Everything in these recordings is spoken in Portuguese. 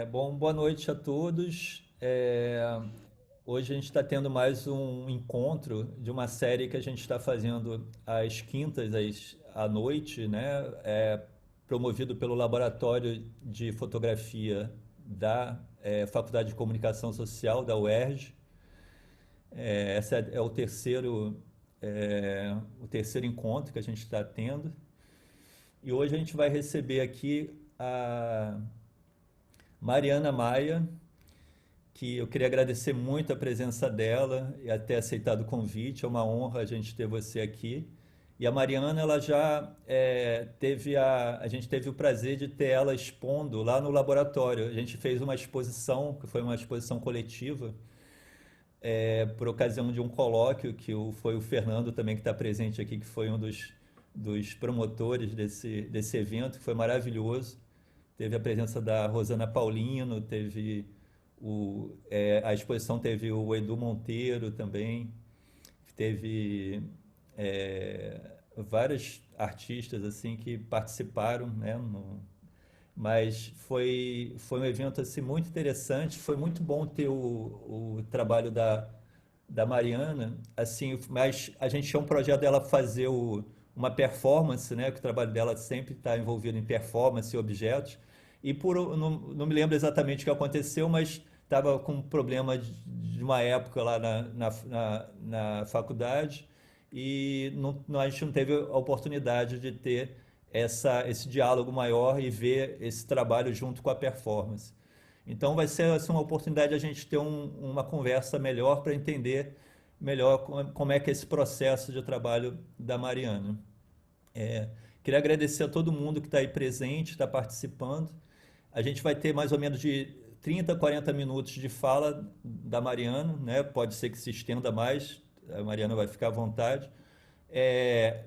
Bom, boa noite a todos. Hoje a gente está tendo mais um encontro de uma série que a gente está fazendo às quintas à noite, né? Promovido pelo Laboratório de Fotografia da Faculdade de Comunicação Social da UERJ. Esse é o terceiro encontro que a gente está tendo. E hoje a gente vai receber aqui a Mariana Maia, que eu queria agradecer muito a presença dela e até aceitado o convite. É uma honra a gente ter você aqui. E a Mariana, ela já a gente teve o prazer de ter ela expondo lá no laboratório. A gente fez uma exposição, que foi uma exposição coletiva, por ocasião de um colóquio foi o Fernando também que está presente aqui, que foi um dos promotores desse evento, que foi maravilhoso. Teve a presença da Rosana Paulino, a exposição teve o Edu Monteiro também, teve vários artistas assim que participaram, né, mas foi um evento assim, muito interessante, foi muito bom ter o trabalho da Mariana, assim, mas a gente tinha um projeto dela fazer uma performance, né, que o trabalho dela sempre está envolvido em performance e objetos, e não me lembro exatamente o que aconteceu, mas estava com um problema de uma época lá na faculdade e a gente não teve a oportunidade de ter esse diálogo maior e ver esse trabalho junto com a performance. Então vai ser assim, uma oportunidade de a gente ter uma conversa melhor para entender melhor como é que é esse processo de trabalho da Mariana. Queria agradecer a todo mundo que está aí presente, está participando. A gente vai ter mais ou menos de 30, 40 minutos de fala da Mariana, né? Pode ser que se estenda mais, a Mariana vai ficar à vontade.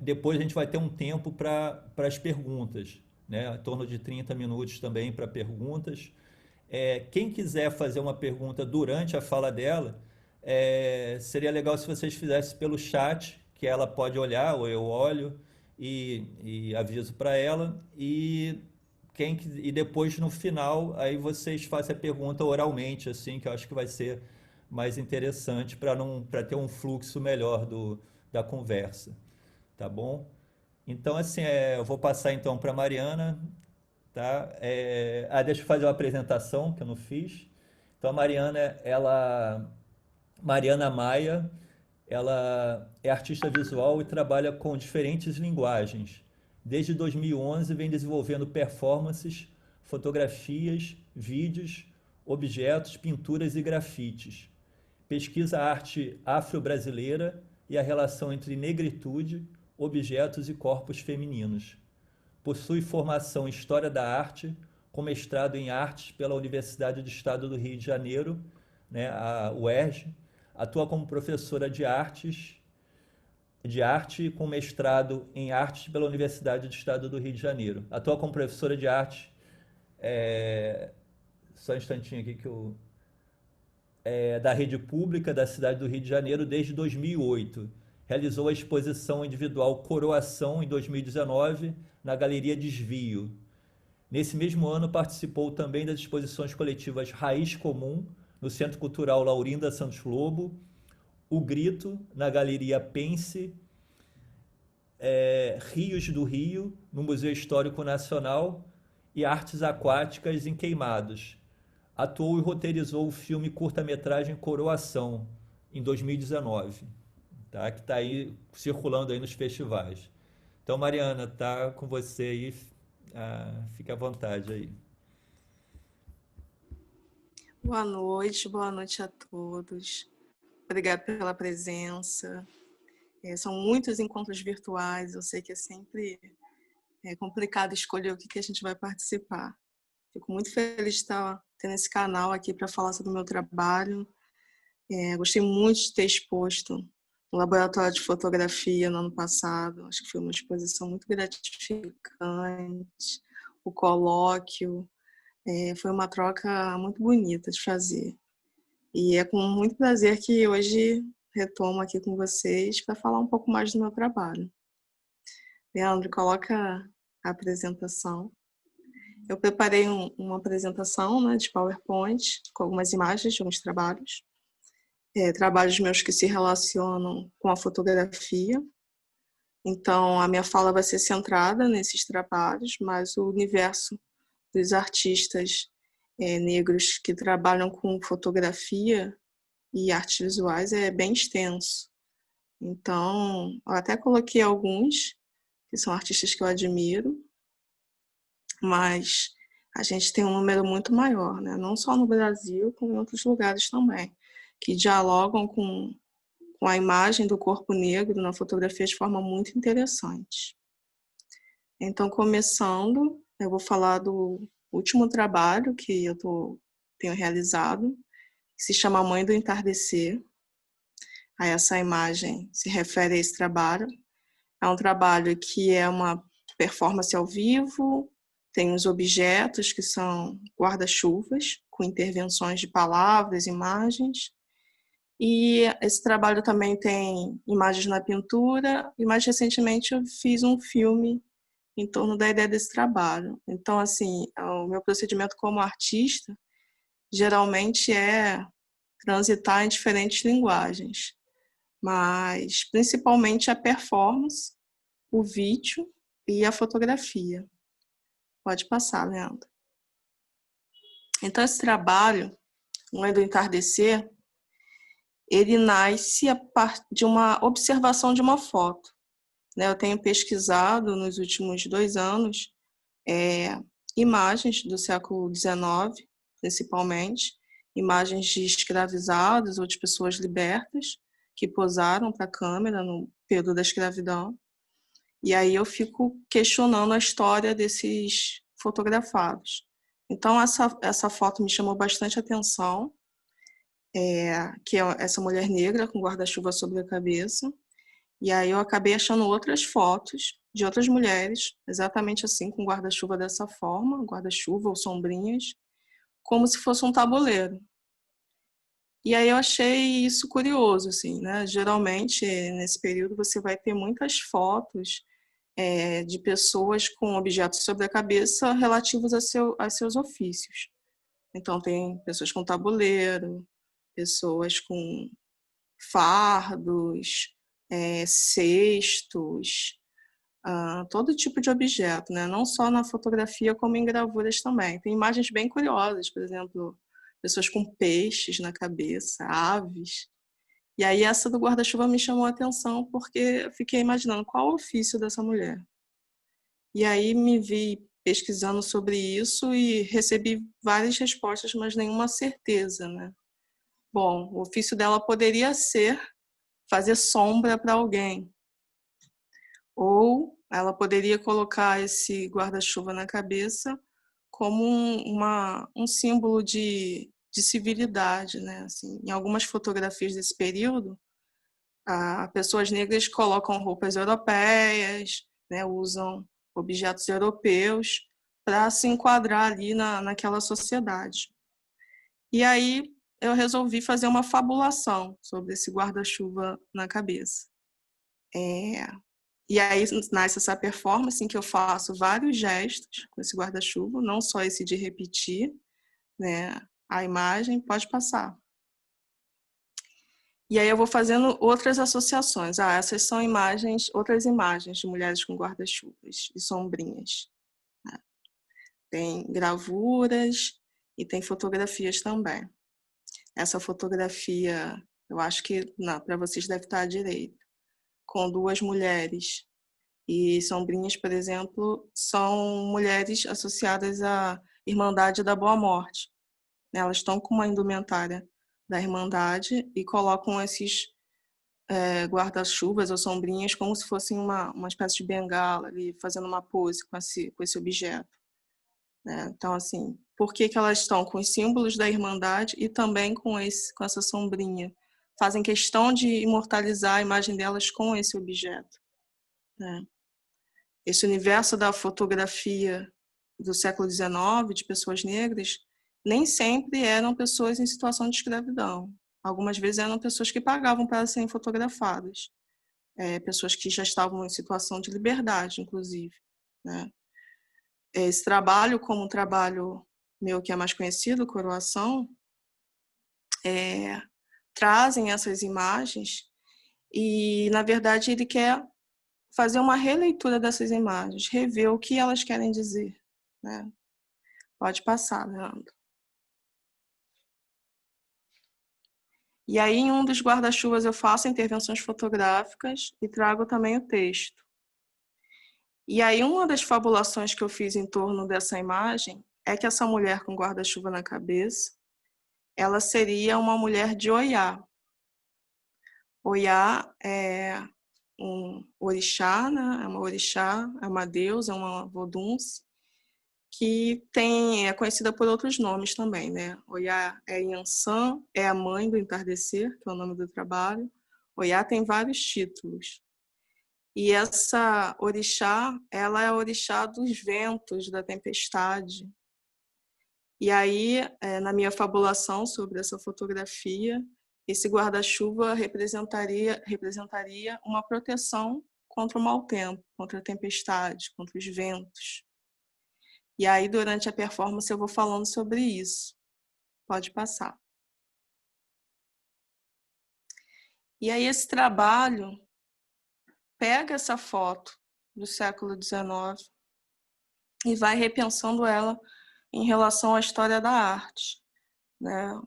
Depois a gente vai ter um tempo para as perguntas, né? Em torno de 30 minutos também para perguntas. Quem quiser fazer uma pergunta durante a fala dela, seria legal se vocês fizessem pelo chat, que ela pode olhar, ou eu olho e aviso para ela. E depois no final, aí vocês fazem a pergunta oralmente, assim, que eu acho que vai ser mais interessante para ter um fluxo melhor da conversa, tá bom? Então, assim, eu vou passar então para a Mariana, tá? Deixa eu fazer uma apresentação que eu não fiz. Então, Mariana Maia, ela é artista visual e trabalha com diferentes linguagens. Desde 2011 vem desenvolvendo performances, fotografias, vídeos, objetos, pinturas e grafites. Pesquisa a arte afro-brasileira e a relação entre negritude, objetos e corpos femininos. Possui formação em História da Arte, com mestrado em Artes pela Universidade do Estado do Rio de Janeiro, né, a UERJ. Atua como professora de arte com mestrado em Artes pela Universidade do Estado do Rio de Janeiro. Atua como professora de arte, só um instantinho aqui que da rede pública da cidade do Rio de Janeiro desde 2008. Realizou a exposição individual Coroação em 2019 na Galeria Desvio. Nesse mesmo ano participou também das exposições coletivas Raiz Comum, no Centro Cultural Laurinda Santos Lobo, O Grito, na Galeria Pense, Rios do Rio, no Museu Histórico Nacional, e Artes Aquáticas em Queimados. Atuou e roteirizou o filme curta-metragem Coroação, em 2019, tá? Que está aí circulando aí nos festivais. Então, Mariana, tá com você aí. Fica à vontade aí. Boa noite a todos. Obrigada pela presença. São muitos encontros virtuais, eu sei que é sempre complicado escolher o que a gente vai participar. Fico muito feliz de estar tendo esse canal aqui para falar sobre o meu trabalho. Gostei muito de ter exposto no Laboratório de Fotografia no ano passado. Acho que foi uma exposição muito gratificante. O colóquio. Foi uma troca muito bonita de fazer. E é com muito prazer que hoje retomo aqui com vocês para falar um pouco mais do meu trabalho. Leandro, coloca a apresentação. eu preparei uma apresentação, né, de PowerPoint com algumas imagens de alguns trabalhos. Trabalhos meus que se relacionam com a fotografia. Então, a minha fala vai ser centrada nesses trabalhos, mas o universo dos artistas negros que trabalham com fotografia e artes visuais é bem extenso. Então, eu até coloquei alguns, que são artistas que eu admiro, mas a gente tem um número muito maior, né? Não só no Brasil, como em outros lugares também, que dialogam com a imagem do corpo negro na fotografia de forma muito interessante. Então, começando, eu vou falar do último trabalho que eu tenho realizado, que se chama Mãe do Entardecer. Aí essa imagem se refere a esse trabalho. É um trabalho que é uma performance ao vivo, tem os objetos que são guarda-chuvas, com intervenções de palavras, imagens. E esse trabalho também tem imagens na pintura, e mais recentemente eu fiz um filme em torno da ideia desse trabalho. Então, assim, o meu procedimento como artista geralmente é transitar em diferentes linguagens, mas principalmente a performance, o vídeo e a fotografia. Pode passar, Leandro. Então, esse trabalho, Mãe do Entardecer, ele nasce a partir de uma observação de uma foto. Eu tenho pesquisado nos últimos 2 anos imagens do século XIX, principalmente, imagens de escravizados ou de pessoas libertas que posaram para a câmera no período da escravidão. E aí eu fico questionando a história desses fotografados. Então, essa foto me chamou bastante atenção, que é essa mulher negra com guarda-chuva sobre a cabeça. E aí eu acabei achando outras fotos de outras mulheres, exatamente assim, com guarda-chuva dessa forma, guarda-chuva ou sombrinhas, como se fosse um tabuleiro. E aí eu achei isso curioso, assim, né? Geralmente, nesse período, você vai ter muitas fotos de pessoas com objetos sobre a cabeça relativos a seus ofícios. Então, tem pessoas com tabuleiro, pessoas com fardos, cestos, todo tipo de objeto, né? Não só na fotografia, como em gravuras também. Tem imagens bem curiosas, por exemplo, pessoas com peixes na cabeça, aves. E aí essa do guarda-chuva me chamou a atenção porque eu fiquei imaginando qual o ofício dessa mulher. E aí me vi pesquisando sobre isso e recebi várias respostas, mas nenhuma certeza, né? Bom, o ofício dela poderia ser fazer sombra para alguém. Ou ela poderia colocar esse guarda-chuva na cabeça como um símbolo de civilidade, né? Assim, em algumas fotografias desse período, pessoas negras colocam roupas europeias, né? Usam objetos europeus para se enquadrar ali naquela sociedade. E aí eu resolvi fazer uma fabulação sobre esse guarda-chuva na cabeça. E aí nasce essa performance em que eu faço vários gestos com esse guarda-chuva, não só esse de repetir, né, a imagem, pode passar. E aí eu vou fazendo outras associações. Essas são outras imagens de mulheres com guarda-chuvas e sombrinhas. Tem gravuras e tem fotografias também. Essa fotografia, eu acho que para vocês deve estar à direita, com 2 mulheres. E sombrinhas, por exemplo, são mulheres associadas à Irmandade da Boa Morte. Elas estão com uma indumentária da Irmandade e colocam esses guarda-chuvas ou sombrinhas como se fossem uma espécie de bengala, ali, fazendo uma pose com esse objeto. Então, assim, por que elas estão com os símbolos da Irmandade e também com essa sombrinha? Fazem questão de imortalizar a imagem delas com esse objeto. Esse universo da fotografia do século XIX, de pessoas negras, nem sempre eram pessoas em situação de escravidão. Algumas vezes eram pessoas que pagavam para serem fotografadas. Pessoas que já estavam em situação de liberdade, inclusive. esse trabalho, como um trabalho meu que é mais conhecido, Coroação, trazem essas imagens e, na verdade, ele quer fazer uma releitura dessas imagens, rever o que elas querem dizer, né? Pode passar, Leandro. E aí, em um dos guarda-chuvas, eu faço intervenções fotográficas e trago também o texto. E aí, uma das fabulações que eu fiz em torno dessa imagem é que essa mulher com guarda-chuva na cabeça, ela seria uma mulher de Oiá. Oiá é um orixá, né? É uma orixá, é uma deusa, é uma vodunce, que é conhecida por outros nomes também, né? Oiá é Yansan, é a mãe do entardecer, que é o nome do trabalho. Oiá tem vários títulos. E essa orixá, ela é a orixá dos ventos, da tempestade. E aí, na minha fabulação sobre essa fotografia, esse guarda-chuva representaria uma proteção contra o mau tempo, contra a tempestade, contra os ventos. E aí, durante a performance, eu vou falando sobre isso. Pode passar. E aí, esse trabalho pega essa foto do século XIX e vai repensando ela em relação à história da arte, né?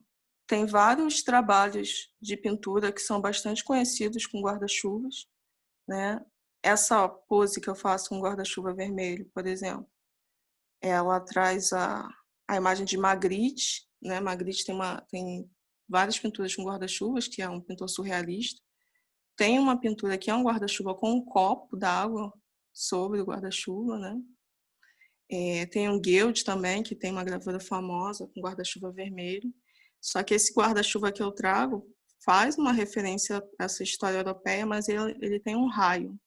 Tem vários trabalhos de pintura que são bastante conhecidos com guarda-chuvas, né? Essa pose que eu faço com guarda-chuva vermelho, por exemplo, ela traz a imagem de Magritte, né? Magritte tem várias pinturas com guarda-chuvas, que é um pintor surrealista. Tem uma pintura que é um guarda-chuva com um copo d'água sobre o guarda-chuva, né? Tem um Guild também, que tem uma gravura famosa com guarda-chuva vermelho. Só que esse guarda-chuva que eu trago faz uma referência a essa história europeia, mas ele tem um raio.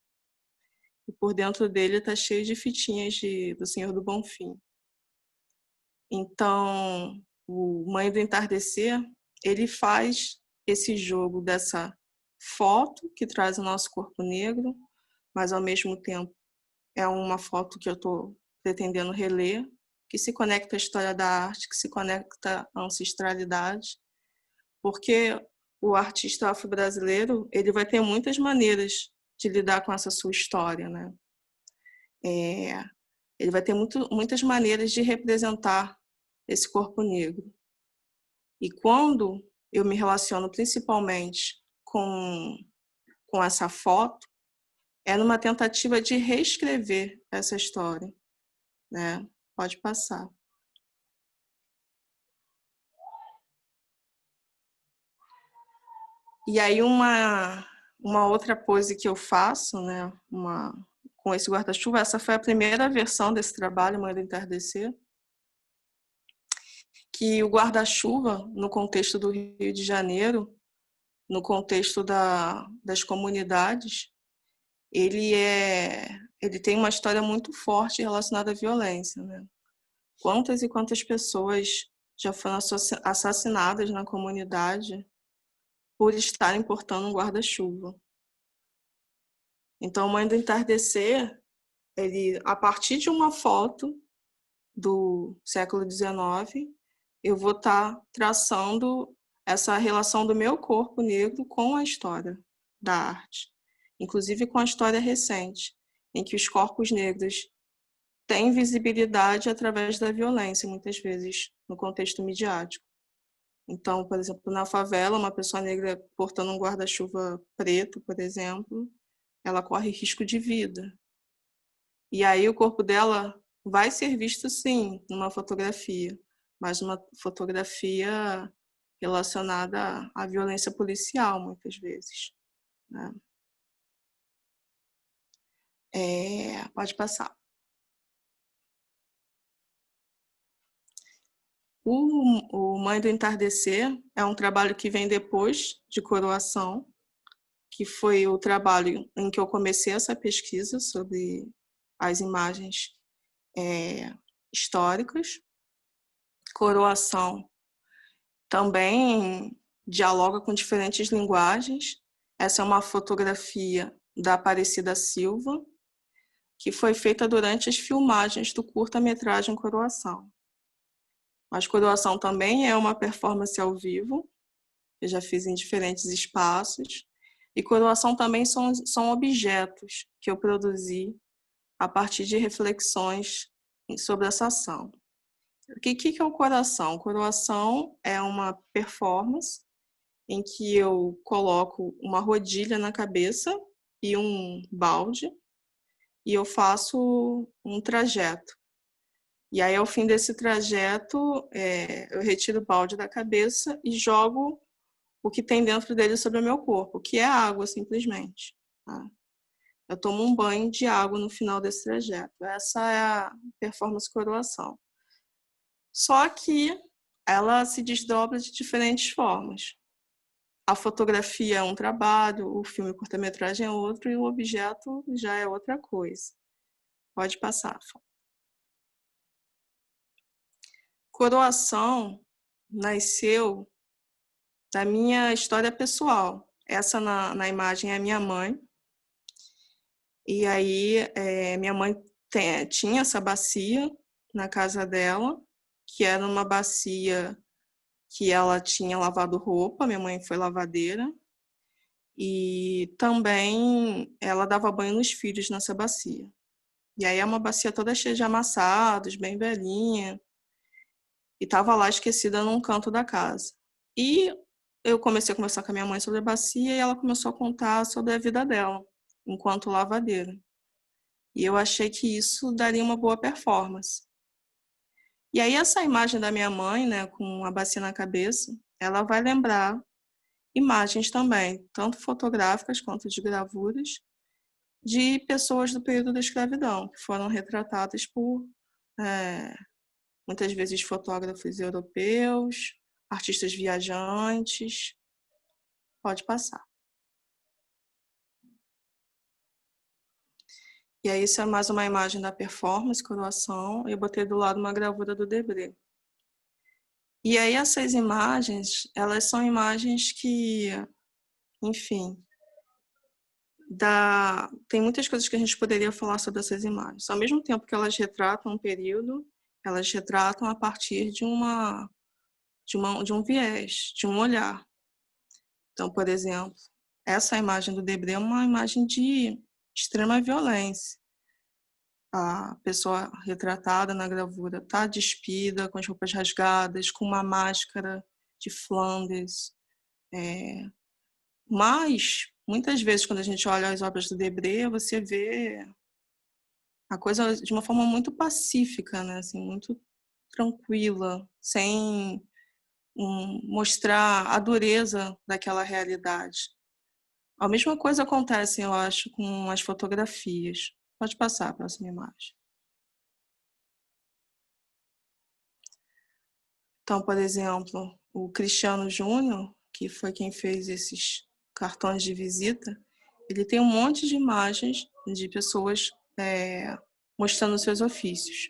E por dentro dele está cheio de fitinhas do Senhor do Bonfim. Então, o Mãe do Entardecer, ele faz esse jogo dessa foto que traz o nosso corpo negro, mas ao mesmo tempo é uma foto que eu estou pretendendo reler, que se conecta à história da arte, que se conecta à ancestralidade, porque o artista afro-brasileiro, ele vai ter muitas maneiras de lidar com essa sua história, né? Ele vai ter muitas maneiras de representar esse corpo negro. E quando eu me relaciono principalmente com essa foto, é numa tentativa de reescrever essa história, né? Pode passar. E aí uma outra pose que eu faço, né? Com esse guarda-chuva, essa foi a primeira versão desse trabalho, Mãe do Entardecer, que o guarda-chuva, no contexto do Rio de Janeiro, no contexto das comunidades, ele tem uma história muito forte relacionada à violência, né? Quantas e quantas pessoas já foram assassinadas na comunidade por estarem portando um guarda-chuva. Então, Mãe do Entardecer, a partir de uma foto do século XIX, eu vou estar traçando essa relação do meu corpo negro com a história da arte, inclusive com a história recente, em que os corpos negros têm visibilidade através da violência, muitas vezes no contexto midiático. Então, por exemplo, na favela, uma pessoa negra portando um guarda-chuva preto, por exemplo, ela corre risco de vida. E aí o corpo dela vai ser visto, sim, numa fotografia, mas uma fotografia relacionada à violência policial, muitas vezes, né? Pode passar. O Mãe do Entardecer é um trabalho que vem depois de Coroação, que foi o trabalho em que eu comecei essa pesquisa sobre as imagens históricas. Coroação também dialoga com diferentes linguagens. Essa é uma fotografia da Aparecida Silva, que foi feita durante as filmagens do curta-metragem Coroação. Mas Coroação também é uma performance ao vivo, que eu já fiz em diferentes espaços, e Coroação também são objetos que eu produzi a partir de reflexões sobre essa ação. O que é o Coroação? Coroação é uma performance em que eu coloco uma rodilha na cabeça e um balde, e eu faço um trajeto. E aí, ao fim desse trajeto, eu retiro o balde da cabeça e jogo o que tem dentro dele sobre o meu corpo, que é água, simplesmente. Tá? Eu tomo um banho de água no final desse trajeto. Essa é a performance Coroação. Só que ela se desdobra de diferentes formas. A fotografia é um trabalho, o filme curta-metragem é outro e o objeto já é outra coisa. Pode passar. Coroação nasceu da minha história pessoal. Essa na imagem é a minha mãe. E aí, minha mãe tinha essa bacia na casa dela, que era uma bacia que ela tinha lavado roupa, minha mãe foi lavadeira, e também ela dava banho nos filhos nessa bacia. E aí é uma bacia toda cheia de amassados, bem velhinha, e estava lá esquecida num canto da casa. E eu comecei a conversar com a minha mãe sobre a bacia e ela começou a contar sobre a vida dela, enquanto lavadeira. E eu achei que isso daria uma boa performance. E aí essa imagem da minha mãe, né, com a bacia na cabeça, ela vai lembrar imagens também, tanto fotográficas quanto de gravuras, de pessoas do período da escravidão, que foram retratadas por, muitas vezes, fotógrafos europeus, artistas viajantes. Pode passar. E aí, isso é mais uma imagem da performance, Coroação. Eu botei do lado uma gravura do Debré. E aí, essas imagens, elas são imagens que, enfim, tem muitas coisas que a gente poderia falar sobre essas imagens. Ao mesmo tempo que elas retratam um período, elas retratam a partir de um viés, de um olhar. Então, por exemplo, essa imagem do Debré é uma imagem de extrema violência. A pessoa retratada na gravura está despida, com as roupas rasgadas, com uma máscara de Flanders. Mas, muitas vezes, quando a gente olha as obras do Debré, você vê a coisa de uma forma muito pacífica, né? Assim, muito tranquila, sem mostrar a dureza daquela realidade. A mesma coisa acontece, eu acho, com as fotografias. Pode passar a próxima imagem. Então, por exemplo, o Cristiano Júnior, que foi quem fez esses cartões de visita, ele tem um monte de imagens de pessoas mostrando seus ofícios.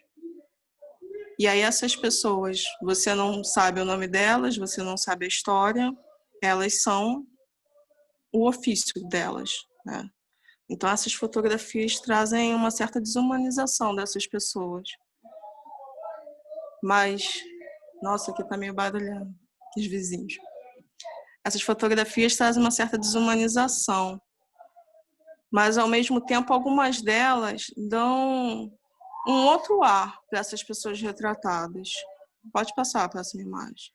E aí essas pessoas, você não sabe o nome delas, você não sabe a história, elas são o ofício delas, né? Então essas fotografias trazem uma certa desumanização dessas pessoas. Mas, nossa, aqui tá meio barulhando, os vizinhos. Essas fotografias trazem uma certa desumanização, mas ao mesmo tempo algumas delas dão um outro ar para essas pessoas retratadas. Pode passar a próxima imagem.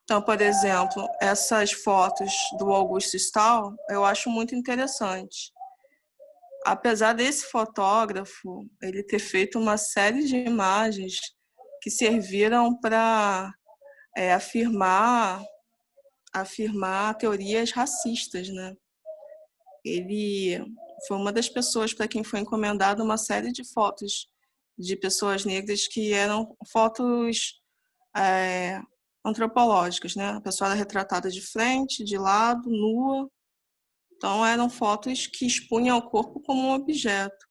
Então, por exemplo, essas fotos do Augusto Stahl, eu acho muito interessante. Apesar desse fotógrafo, ele ter feito uma série de imagens que serviram para afirmar teorias racistas, né? Ele foi uma das pessoas para quem foi encomendada uma série de fotos de pessoas negras que eram fotos antropológicas, né? A pessoa era retratada de frente, de lado, nua. Então, eram fotos que expunham o corpo como um objeto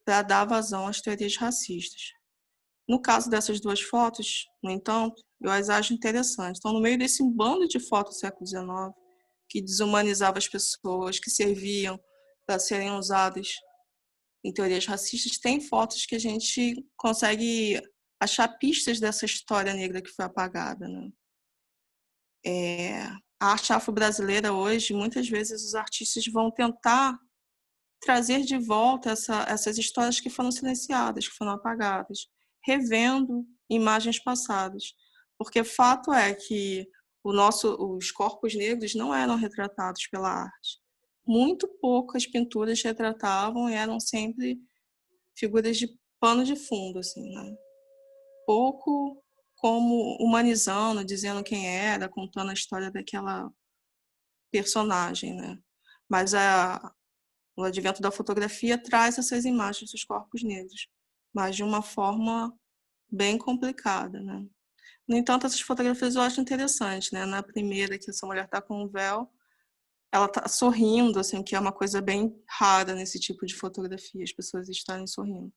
para dar vazão às teorias racistas. No caso dessas duas fotos, no entanto, eu as acho interessantes. Então, no meio desse bando de fotos do século XIX, que desumanizava as pessoas, que serviam para serem usadas em teorias racistas. Tem fotos que a gente consegue achar pistas dessa história negra que foi apagada, né? A arte afro-brasileira hoje, muitas vezes os artistas vão tentar trazer de volta essas histórias que foram silenciadas, que foram apagadas, revendo imagens passadas. Porque fato é que os corpos negros não eram retratados pela arte. Muito poucas pinturas retratavam e eram sempre figuras de pano de fundo, assim, né? Pouco como humanizando, dizendo quem era, contando a história daquela personagem, né? Mas o advento da fotografia traz essas imagens dos corpos negros, mas de uma forma bem complicada, né? No entanto, essas fotografias eu acho interessante, né? Na primeira, que essa mulher está com um véu, ela está sorrindo, assim, que é uma coisa bem rara nesse tipo de fotografia, as pessoas estarem sorrindo.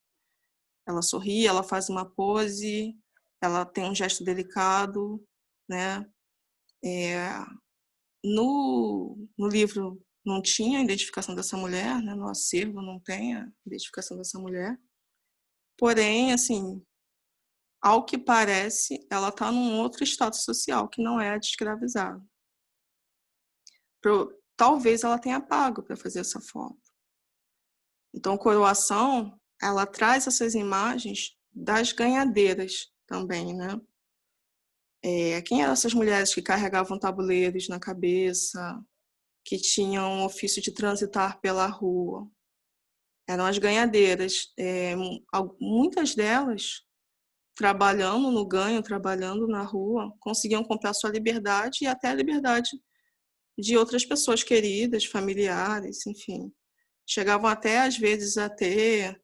Ela sorri, ela faz uma pose, ela tem um gesto delicado, né? No livro não tinha a identificação dessa mulher, né? No acervo não tem a identificação dessa mulher. Porém, assim, ao que parece, ela está num outro status social, que não é a de escravizado. Talvez ela tenha pago para fazer essa foto. Então, Coroação, ela traz essas imagens das ganhadeiras também, né? Quem eram essas mulheres que carregavam tabuleiros na cabeça, que tinham o ofício de transitar pela rua? Eram as ganhadeiras. Muitas delas, trabalhando no ganho, trabalhando na rua, conseguiam comprar sua liberdade e até a liberdade de outras pessoas queridas, familiares, enfim. Chegavam até, às vezes, a ter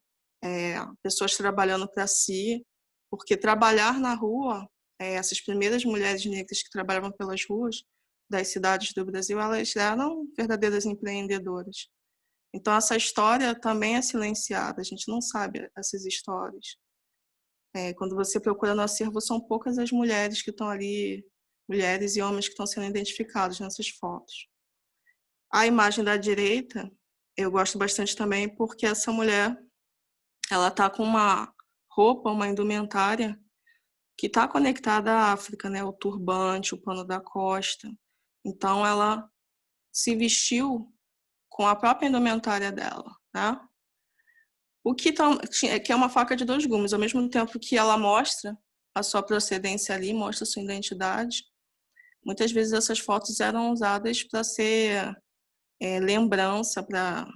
pessoas trabalhando para si, porque trabalhar na rua, essas primeiras mulheres negras que trabalhavam pelas ruas das cidades do Brasil, elas eram verdadeiras empreendedoras. Então, essa história também é silenciada, a gente não sabe essas histórias. Quando você procura no acervo, são poucas as mulheres que estão ali, mulheres e homens que estão sendo identificados nessas fotos. A imagem da direita, eu gosto bastante também porque essa mulher, ela está com uma roupa, uma indumentária que está conectada à África, né? O turbante, o pano da costa. Então, ela se vestiu com a própria indumentária dela, né? O que é uma faca de dois gumes. Ao mesmo tempo que ela mostra a sua procedência ali, mostra a sua identidade, muitas vezes essas fotos eram usadas para ser lembrança para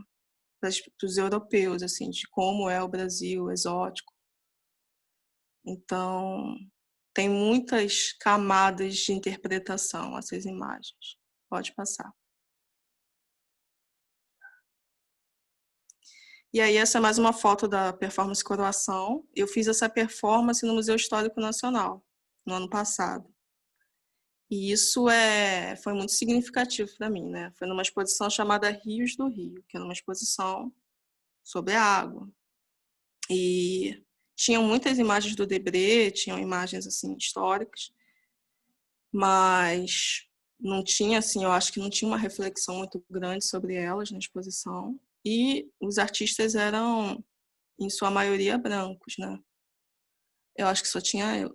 os europeus, assim, de como é o Brasil, exótico. Então, tem muitas camadas de interpretação essas imagens. Pode passar. E aí, essa é mais uma foto da performance Coroação. Eu fiz essa performance no Museu Histórico Nacional, no ano passado. E isso foi muito significativo para mim, né? Foi numa exposição chamada Rios do Rio, que era uma exposição sobre a água. E tinham muitas imagens do Debré, tinham imagens assim históricas, mas não tinha, assim, eu acho que não tinha uma reflexão muito grande sobre elas na exposição. E os artistas eram, em sua maioria, brancos, né? Eu acho que só tinha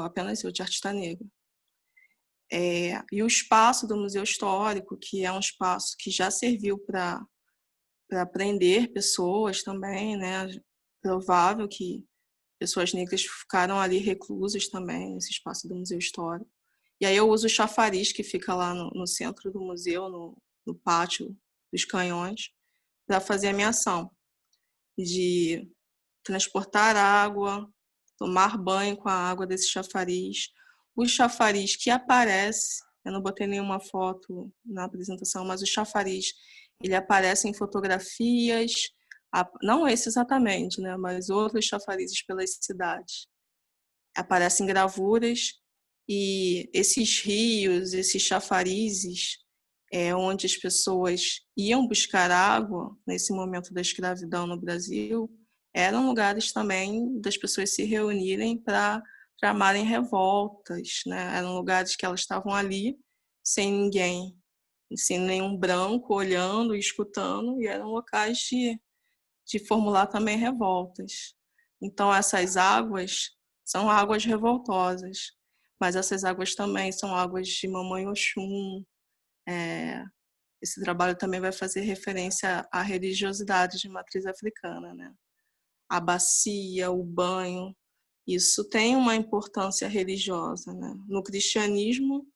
apenas eu de artista negro. E o espaço do Museu Histórico, que é um espaço que já serviu para prender pessoas também, né? Provável que pessoas negras ficaram ali reclusas também nesse espaço do Museu Histórico. E aí eu uso o chafariz que fica lá no centro do museu, no pátio dos Canhões, para fazer a minha ação de transportar água, tomar banho com a água desse chafariz. O chafariz que aparece, eu não botei nenhuma foto na apresentação, mas o chafariz, ele aparece em fotografias, não esse exatamente, né, mas outros chafarizes pelas cidades. Aparecem gravuras e esses rios, esses chafarizes, onde as pessoas iam buscar água nesse momento da escravidão no Brasil, eram lugares também das pessoas se reunirem para tramarem revoltas, né? Eram lugares que elas estavam ali sem ninguém. sem nenhum branco, olhando e escutando, e eram locais de formular também revoltas. Então, essas águas são águas revoltosas, mas essas águas também são águas de Mamãe Oxum. Esse trabalho também vai fazer referência à religiosidade de matriz africana, né? A bacia, o banho, isso tem uma importância religiosa, né? No cristianismo,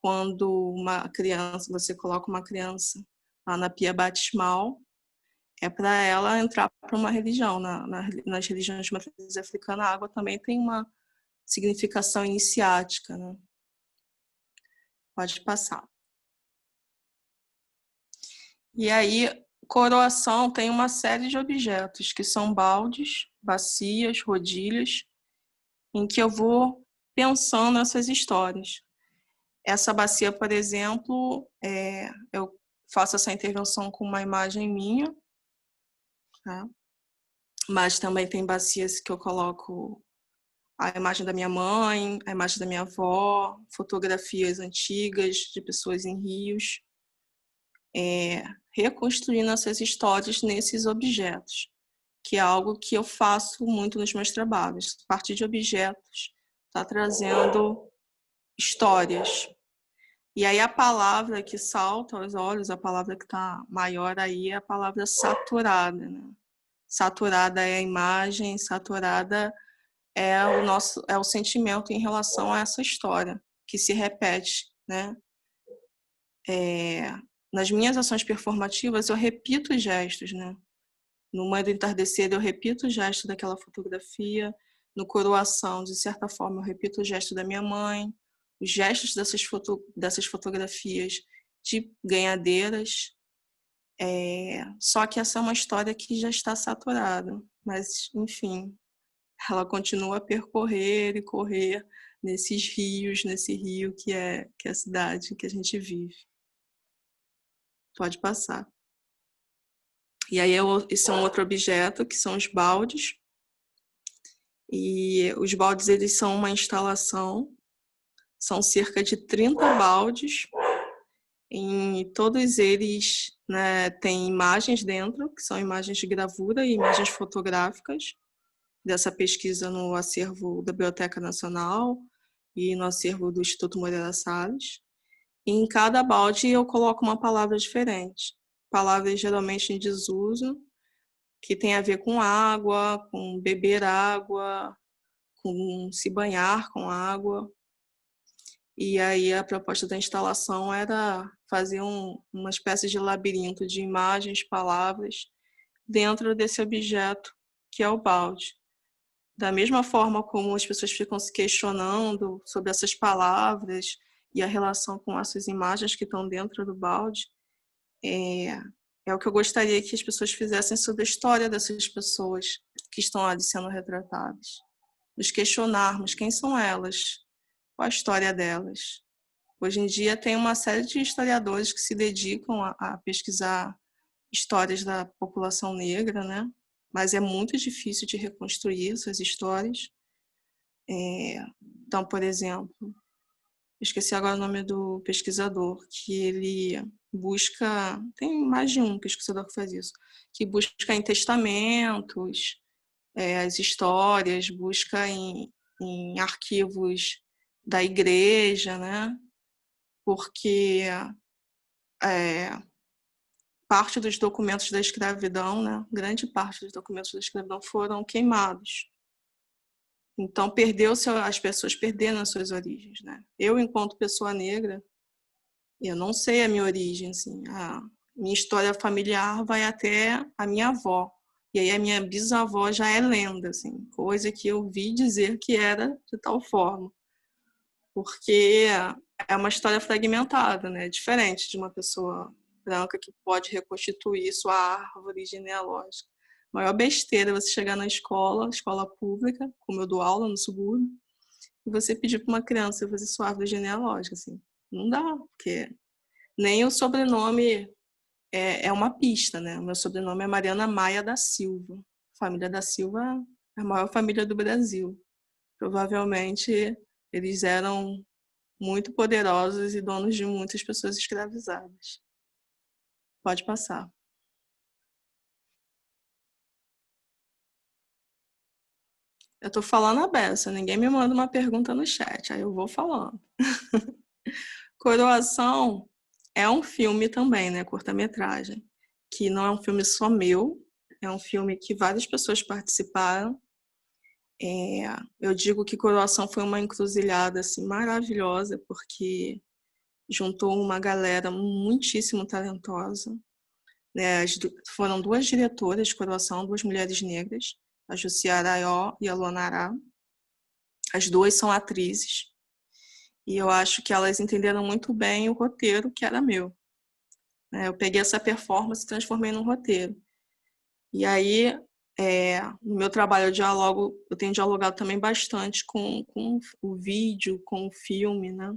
quando uma criança, você coloca uma criança lá na pia batismal, é para ela entrar para uma religião. Nas religiões de matriz africana, a água também tem uma significação iniciática, né? Pode passar. E aí, coroação tem uma série de objetos, que são baldes, bacias, rodilhas, em que eu vou pensando nessas histórias. Essa bacia, por exemplo, eu faço essa intervenção com uma imagem minha, tá? Mas também tem bacias que eu coloco a imagem da minha mãe, a imagem da minha avó, fotografias antigas de pessoas em rios, reconstruindo essas histórias nesses objetos, que é algo que eu faço muito nos meus trabalhos. A partir de objetos, está trazendo histórias. E aí a palavra que salta aos olhos, a palavra que está maior aí é a palavra saturada, né? Saturada é a imagem, saturada é o sentimento em relação a essa história que se repete, né? Nas minhas ações performativas eu repito os gestos, né? No Mãe do Entardecer eu repito o gesto daquela fotografia, no Coroação, de certa forma, eu repito o gesto da minha mãe, os gestos dessas fotografias de ganhadeiras. Só que essa é uma história que já está saturada, mas, enfim, ela continua a percorrer e correr nesses rios, nesse rio que é a cidade que a gente vive. Pode passar. E aí, esse é um outro objeto, que são os baldes. E os baldes, eles são uma instalação, são cerca de 30 baldes, e todos eles, né, têm imagens dentro, que são imagens de gravura e imagens fotográficas, dessa pesquisa no acervo da Biblioteca Nacional e no acervo do Instituto Moreira Salles. E em cada balde eu coloco uma palavra diferente, palavras geralmente em desuso, que tem a ver com água, com beber água, com se banhar com água. E aí a proposta da instalação era fazer uma espécie de labirinto de imagens, palavras, dentro desse objeto que é o balde. Da mesma forma como as pessoas ficam se questionando sobre essas palavras e a relação com essas imagens que estão dentro do balde, é o que eu gostaria que as pessoas fizessem sobre a história dessas pessoas que estão ali sendo retratadas. Nos questionarmos quem são elas, qual a história delas. Hoje em dia tem uma série de historiadores que se dedicam a pesquisar histórias da população negra, né? Mas é muito difícil de reconstruir essas histórias. Então, por exemplo, esqueci agora o nome do pesquisador, que ele busca, tem mais de um pesquisador que faz isso, que busca em testamentos, as histórias, busca em arquivos da igreja, né? Porque parte dos documentos da escravidão, né? Grande parte dos documentos da escravidão foram queimados. Então, as pessoas perderam as suas origens, né? Eu, enquanto pessoa negra, eu não sei a minha origem, assim. A minha história familiar vai até a minha avó. E aí a minha bisavó já é lenda, assim, coisa que eu vi dizer que era de tal forma. Porque é uma história fragmentada, né? Diferente de uma pessoa branca que pode reconstituir sua árvore genealógica. A maior besteira é você chegar na escola pública, como eu dou aula no subúrbio, e você pedir para uma criança fazer sua árvore genealógica, assim. Não dá, porque nem o sobrenome é uma pista, né? O meu sobrenome é Mariana Maia da Silva. A família da Silva é a maior família do Brasil. Provavelmente eles eram muito poderosos e donos de muitas pessoas escravizadas. Pode passar. Eu tô falando a beça, ninguém me manda uma pergunta no chat, aí eu vou falando. Coroação é um filme também, né, curta-metragem, que não é um filme só meu, é um filme que várias pessoas participaram. Eu digo que Coroação foi uma encruzilhada assim, maravilhosa, porque juntou uma galera muitíssimo talentosa. Né? Foram duas diretoras de Coroação, duas mulheres negras, a Jussiara Ayó e a Luana Ará. As duas são atrizes. E eu acho que elas entenderam muito bem o roteiro que era meu. Eu peguei essa performance e transformei num roteiro. E aí, no meu trabalho eu tenho dialogado também bastante com o vídeo, com o filme, né?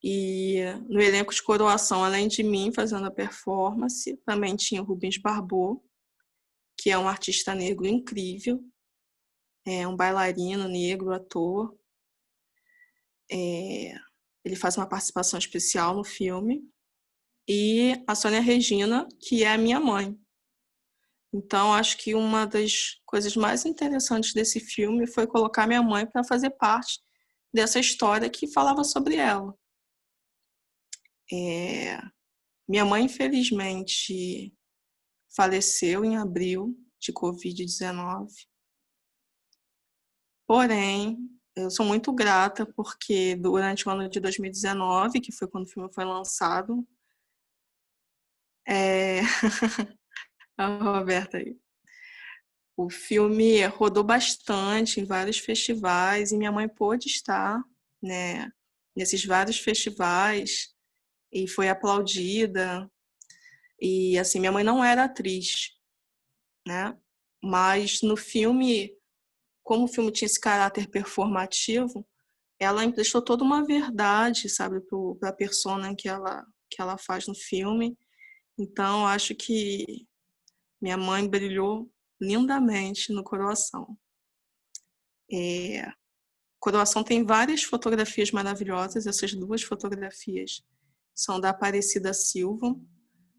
E no elenco de Coroação, além de mim fazendo a performance, também tinha o Rubens Barbot, que é um artista negro incrível, é um bailarino negro, ator. Ele faz uma participação especial no filme. E a Sônia Regina, que é a minha mãe. Então, acho que uma das coisas mais interessantes desse filme foi colocar minha mãe para fazer parte dessa história que falava sobre ela. Minha mãe, infelizmente, faleceu em abril de Covid-19. Porém, eu sou muito grata porque durante o ano de 2019, que foi quando o filme foi lançado, a Roberta aí. O filme rodou bastante em vários festivais e minha mãe pôde estar, né, nesses vários festivais e foi aplaudida. E assim, minha mãe não era atriz, né? Mas no filme, como o filme tinha esse caráter performativo, ela emprestou toda uma verdade, sabe, para a persona que ela faz no filme. Então, acho que minha mãe brilhou lindamente no Coroação. Coroação tem várias fotografias maravilhosas. Essas duas fotografias são da Aparecida Silva.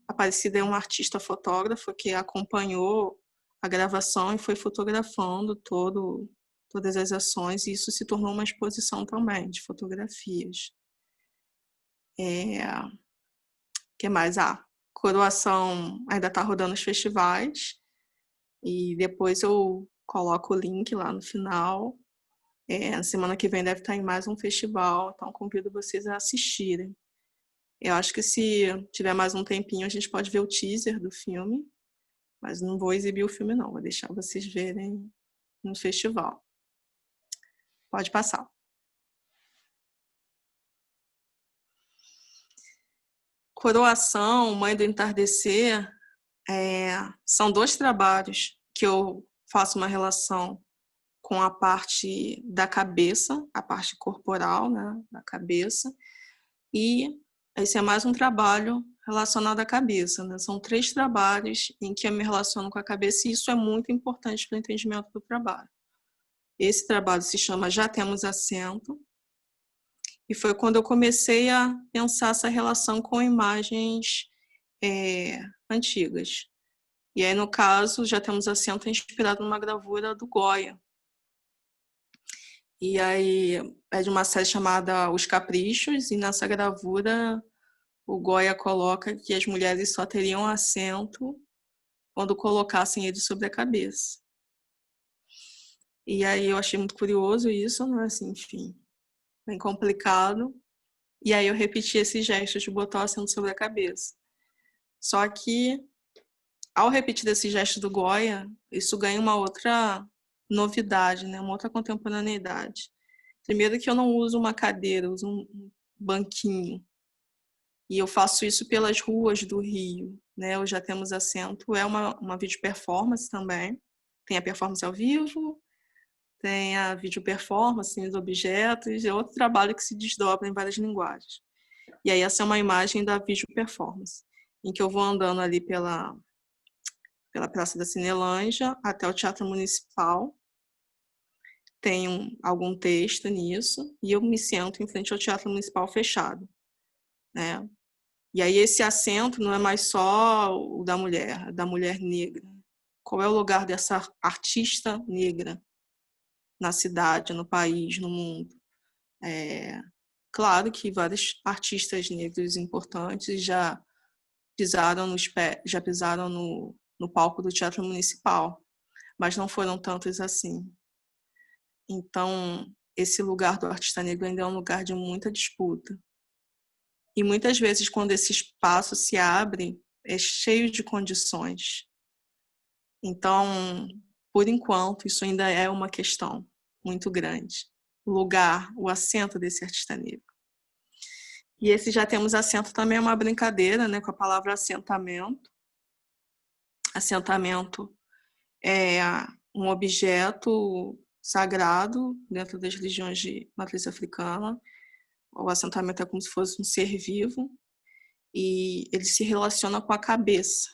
A Aparecida é uma artista fotógrafa que acompanhou a gravação e foi fotografando todas as ações, e isso se tornou uma exposição também de fotografias. Que mais? Coroação ainda está rodando os festivais, e depois eu coloco o link lá no final. Na semana que vem deve estar em mais um festival, então convido vocês a assistirem. Eu acho que se tiver mais um tempinho, a gente pode ver o teaser do filme, mas não vou exibir o filme não, vou deixar vocês verem no festival. Pode passar. Coroação, Mãe do Entardecer, são dois trabalhos que eu faço uma relação com a parte da cabeça, a parte corporal, né, da cabeça, e esse é mais um trabalho relacionado à cabeça, né? São 3 trabalhos em que eu me relaciono com a cabeça e isso é muito importante para o entendimento do trabalho. Esse trabalho se chama Já Temos Assento e foi quando eu comecei a pensar essa relação com imagens antigas. E aí, no caso, Já Temos Assento é inspirado numa gravura do Goya. E aí é de uma série chamada Os Caprichos, e nessa gravura o Goya coloca que as mulheres só teriam assento quando colocassem ele sobre a cabeça. E aí eu achei muito curioso isso, né? Assim, enfim, bem complicado. E aí eu repeti esse gesto de botar o assento sobre a cabeça. Só que, ao repetir esse gesto do Goya, isso ganha uma outra novidade, né? Uma outra contemporaneidade. Primeiro que eu não uso uma cadeira, eu uso um banquinho. E eu faço isso pelas ruas do Rio, né? O Já Temos Assento é uma vídeo performance também. Tem a performance ao vivo, tem a vídeo performance, os objetos, é outro trabalho que se desdobra em várias linguagens. E aí essa é uma imagem da vídeo performance, em que eu vou andando ali pela Praça da Cinelândia até o Teatro Municipal. tem algum texto nisso, e eu me sento em frente ao Teatro Municipal fechado, né? E aí esse assento não é mais só o da mulher negra. Qual é o lugar dessa artista negra na cidade, no país, no mundo? Claro que vários artistas negros importantes já pisaram no palco do Teatro Municipal, mas não foram tantos assim. Então, esse lugar do artista negro ainda é um lugar de muita disputa. E muitas vezes, quando esse espaço se abre, é cheio de condições. Então, por enquanto, isso ainda é uma questão muito grande. O lugar, o assento desse artista negro. E esse já temos assento também é uma brincadeira, né, com a palavra assentamento. Assentamento é um objeto sagrado dentro das religiões de matriz africana. O assentamento é como se fosse um ser vivo e ele se relaciona com a cabeça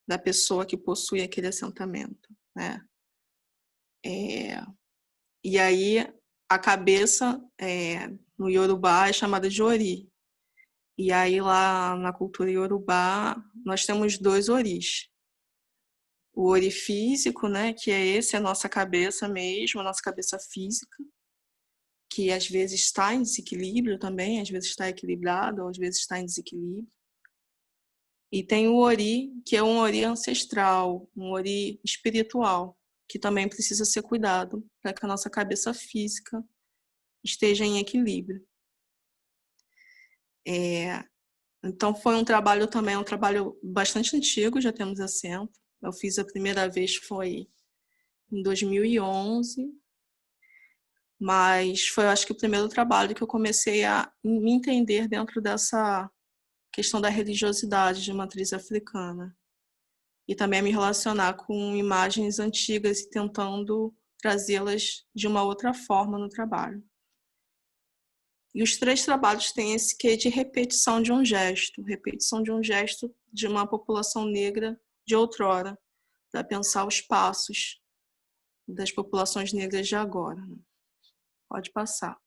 da pessoa que possui aquele assentamento, né? E aí a cabeça no Yorubá é chamada de ori. E aí lá na cultura Yorubá nós temos 2 oris. O ori físico, né, que é esse, a nossa cabeça mesmo, a nossa cabeça física, que às vezes está em desequilíbrio também, às vezes está equilibrado, ou às vezes está em desequilíbrio. E tem o ori, que é um ori ancestral, um ori espiritual, que também precisa ser cuidado para que a nossa cabeça física esteja em equilíbrio. Então foi um trabalho bastante antigo, já temos assento. Eu fiz a primeira vez foi em 2011, mas foi, acho que, o primeiro trabalho que eu comecei a me entender dentro dessa questão da religiosidade de matriz africana. E também a me relacionar com imagens antigas e tentando trazê-las de uma outra forma no trabalho. E os 3 trabalhos têm esse quê de repetição de um gesto de uma população negra de outrora, para pensar os passos das populações negras de agora. Pode passar.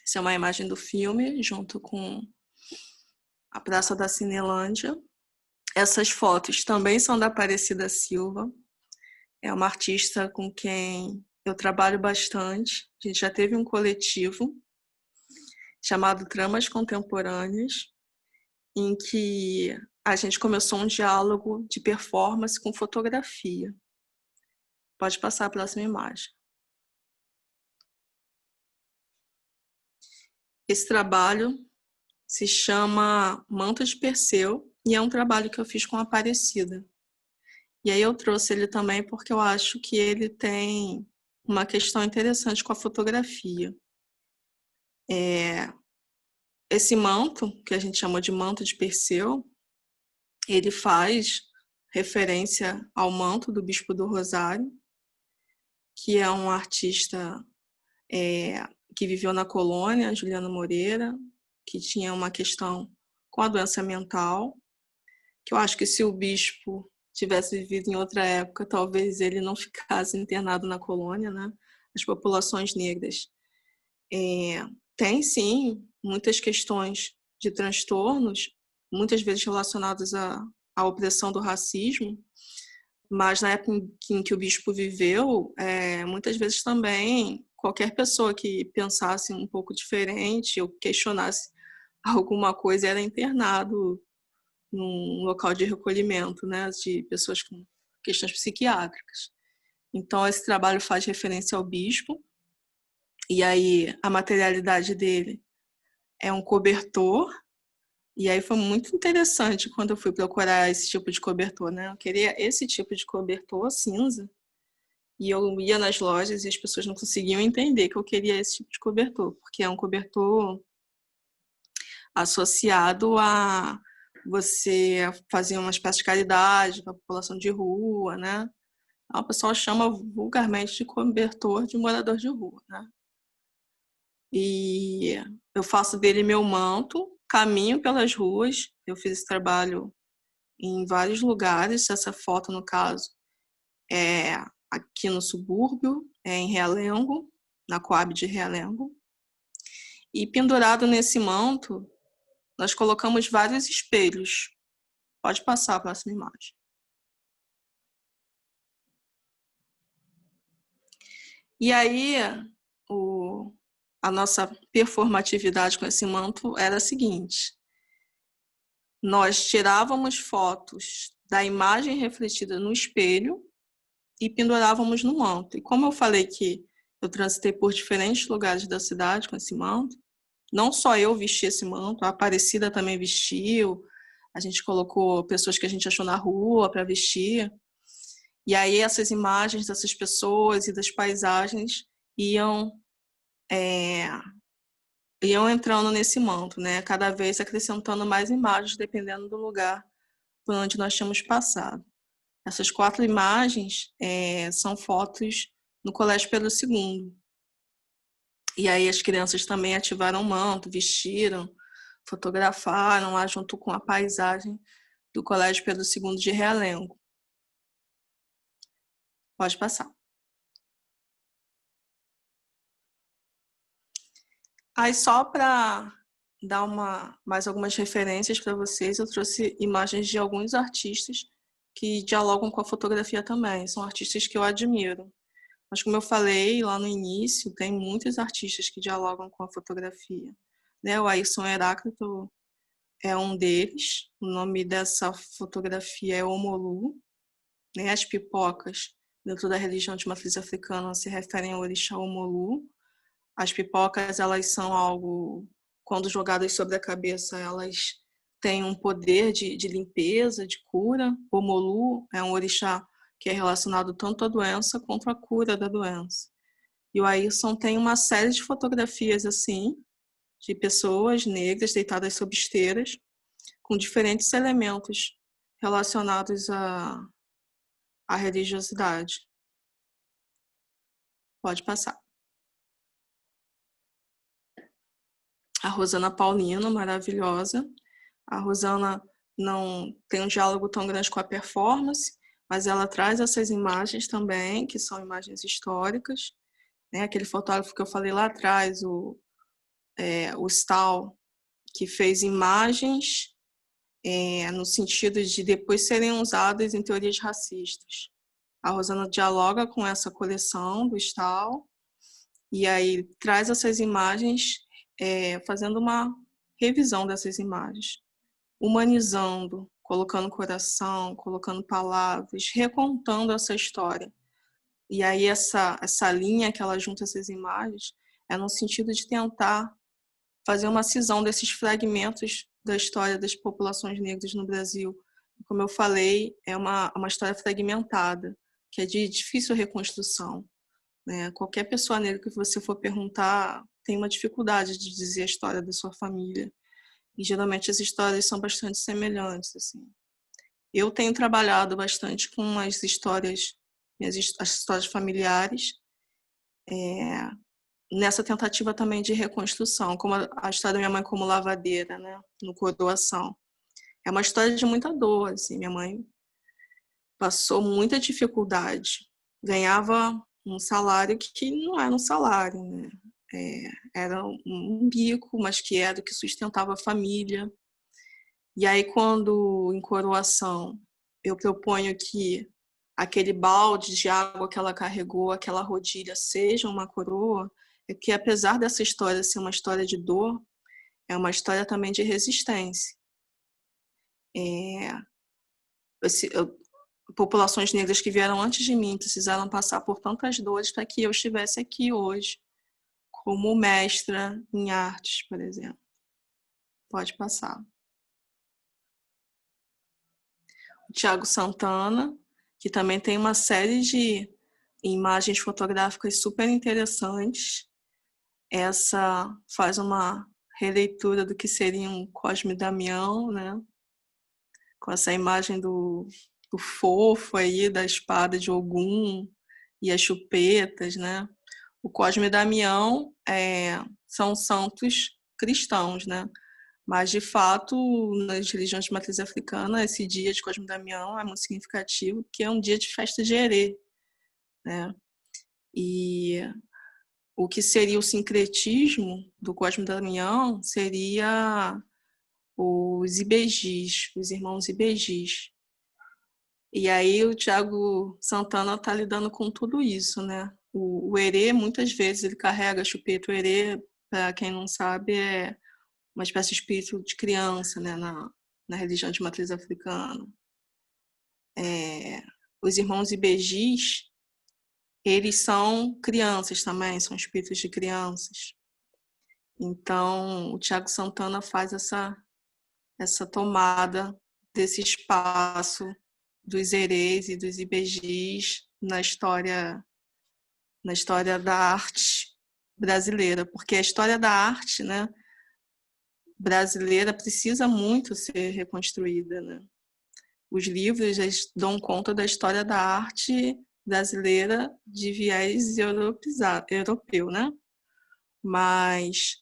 Essa é uma imagem do filme, junto com a Praça da Cinelândia. Essas fotos também são da Aparecida Silva. É uma artista com quem eu trabalho bastante. A gente já teve um coletivo chamado Tramas Contemporâneas, em que a gente começou um diálogo de performance com fotografia. Pode passar a próxima imagem. Esse trabalho se chama Manto de Perseu e é um trabalho que eu fiz com a Aparecida. E aí eu trouxe ele também porque eu acho que ele tem uma questão interessante com a fotografia. Esse manto, que a gente chama de manto de Perseu, ele faz referência ao manto do Bispo do Rosário, que é um artista que viveu na colônia, Juliano Moreira, que tinha uma questão com a doença mental, que eu acho que se o bispo tivesse vivido em outra época, talvez ele não ficasse internado na colônia, né? As populações negras têm, sim, muitas questões de transtornos, muitas vezes relacionados à opressão do racismo, mas na época em que o bispo viveu, muitas vezes também qualquer pessoa que pensasse um pouco diferente ou questionasse alguma coisa era internado num local de recolhimento, né, de pessoas com questões psiquiátricas. Então, esse trabalho faz referência ao bispo, e aí a materialidade dele é um cobertor, e aí foi muito interessante quando eu fui procurar esse tipo de cobertor, né? Eu queria esse tipo de cobertor cinza, e eu ia nas lojas e as pessoas não conseguiam entender que eu queria esse tipo de cobertor, porque é um cobertor associado a você fazer uma espécie de caridade para a população de rua, né? A pessoa chama vulgarmente de cobertor de morador de rua, né? E eu faço dele meu manto, caminho pelas ruas. Eu fiz esse trabalho em vários lugares. Essa foto, no caso, aqui no subúrbio, em Realengo, na Coab de Realengo. E pendurado nesse manto, nós colocamos vários espelhos. Pode passar a próxima imagem. E aí, a nossa performatividade com esse manto era a seguinte: nós tirávamos fotos da imagem refletida no espelho e pendurávamos no manto. E como eu falei que eu transitei por diferentes lugares da cidade com esse manto, não só eu vesti esse manto, a Aparecida também vestiu, a gente colocou pessoas que a gente achou na rua para vestir. E aí essas imagens dessas pessoas e das paisagens iam entrando nesse manto, né? Cada vez acrescentando mais imagens, dependendo do lugar por onde nós tínhamos passado. Essas 4 imagens são fotos no Colégio Pedro II. E aí as crianças também ativaram o manto, vestiram, fotografaram lá junto com a paisagem do Colégio Pedro II de Realengo. Pode passar. Aí só para dar mais algumas referências para vocês, eu trouxe imagens de alguns artistas que dialogam com a fotografia também. São artistas que eu admiro. Mas como eu falei lá no início, tem muitos artistas que dialogam com a fotografia. Né? O Ayrton Heráclito é um deles. O nome dessa fotografia é Omolu. Né? As pipocas, dentro da religião de matriz africana, se referem ao orixá Omolu. As pipocas, elas são algo, quando jogadas sobre a cabeça, elas têm um poder de limpeza, de cura. O Omolu é um orixá que é relacionado tanto à doença quanto à cura da doença. E o Ayrton tem uma série de fotografias assim, de pessoas negras deitadas sob esteiras, com diferentes elementos relacionados à religiosidade. Pode passar. A Rosana Paulino, maravilhosa. A Rosana não tem um diálogo tão grande com a performance, mas ela traz essas imagens também, que são imagens históricas. Né? Aquele fotógrafo que eu falei lá atrás, o Stahl, que fez imagens no sentido de depois serem usadas em teorias racistas. A Rosana dialoga com essa coleção do Stahl e aí traz essas imagens fazendo uma revisão dessas imagens, humanizando, colocando coração, colocando palavras, recontando essa história. E aí essa linha que ela junta essas imagens é no sentido de tentar fazer uma cisão desses fragmentos da história das populações negras no Brasil. Como eu falei, é uma história fragmentada, que é de difícil reconstrução. Né? Qualquer pessoa negra que você for perguntar tem uma dificuldade de dizer a história da sua família. E geralmente as histórias são bastante semelhantes. Assim. Eu tenho trabalhado bastante com as histórias familiares, nessa tentativa também de reconstrução, como a história da minha mãe como lavadeira, né, no Coroação. É uma história de muita dor, assim, minha mãe passou muita dificuldade, ganhava um salário que não era um salário, né? Era um bico, mas que era o que sustentava a família. E aí, quando em Coroação eu proponho que aquele balde de água que ela carregou, aquela rodilha, seja uma coroa, é que apesar dessa história ser uma história de dor, é uma história também de resistência. Populações negras que vieram antes de mim precisaram passar por tantas dores para que eu estivesse aqui hoje, como mestra em artes, por exemplo. Pode passar. O Tiago Santana, que também tem uma série de imagens fotográficas super interessantes. Essa faz uma releitura do que seria um Cosme Damião, né? Com essa imagem do fofo aí, da espada de Ogum e as chupetas, né? O Cosme Damião são santos cristãos, né? Mas, de fato, nas religiões de matriz africana, esse dia de Cosme Damião é muito significativo, porque é um dia de festa de Herê, né? E o que seria o sincretismo do Cosme Damião seria os Ibejis, os irmãos Ibejis. E aí o Tiago Santana está lidando com tudo isso, né? O Herê, muitas vezes, ele carrega a chupeta. O Herê, para quem não sabe, é uma espécie de espírito de criança, né? Na religião de matriz africana. Os irmãos Ibejis, eles são crianças também, são espíritos de crianças. Então, o Tiago Santana faz essa tomada desse espaço dos Herês e dos Ibejis na história da arte brasileira, porque a história da arte, né, brasileira precisa muito ser reconstruída, né? Os livros eles dão conta da história da arte brasileira de viés europeu, né? Mas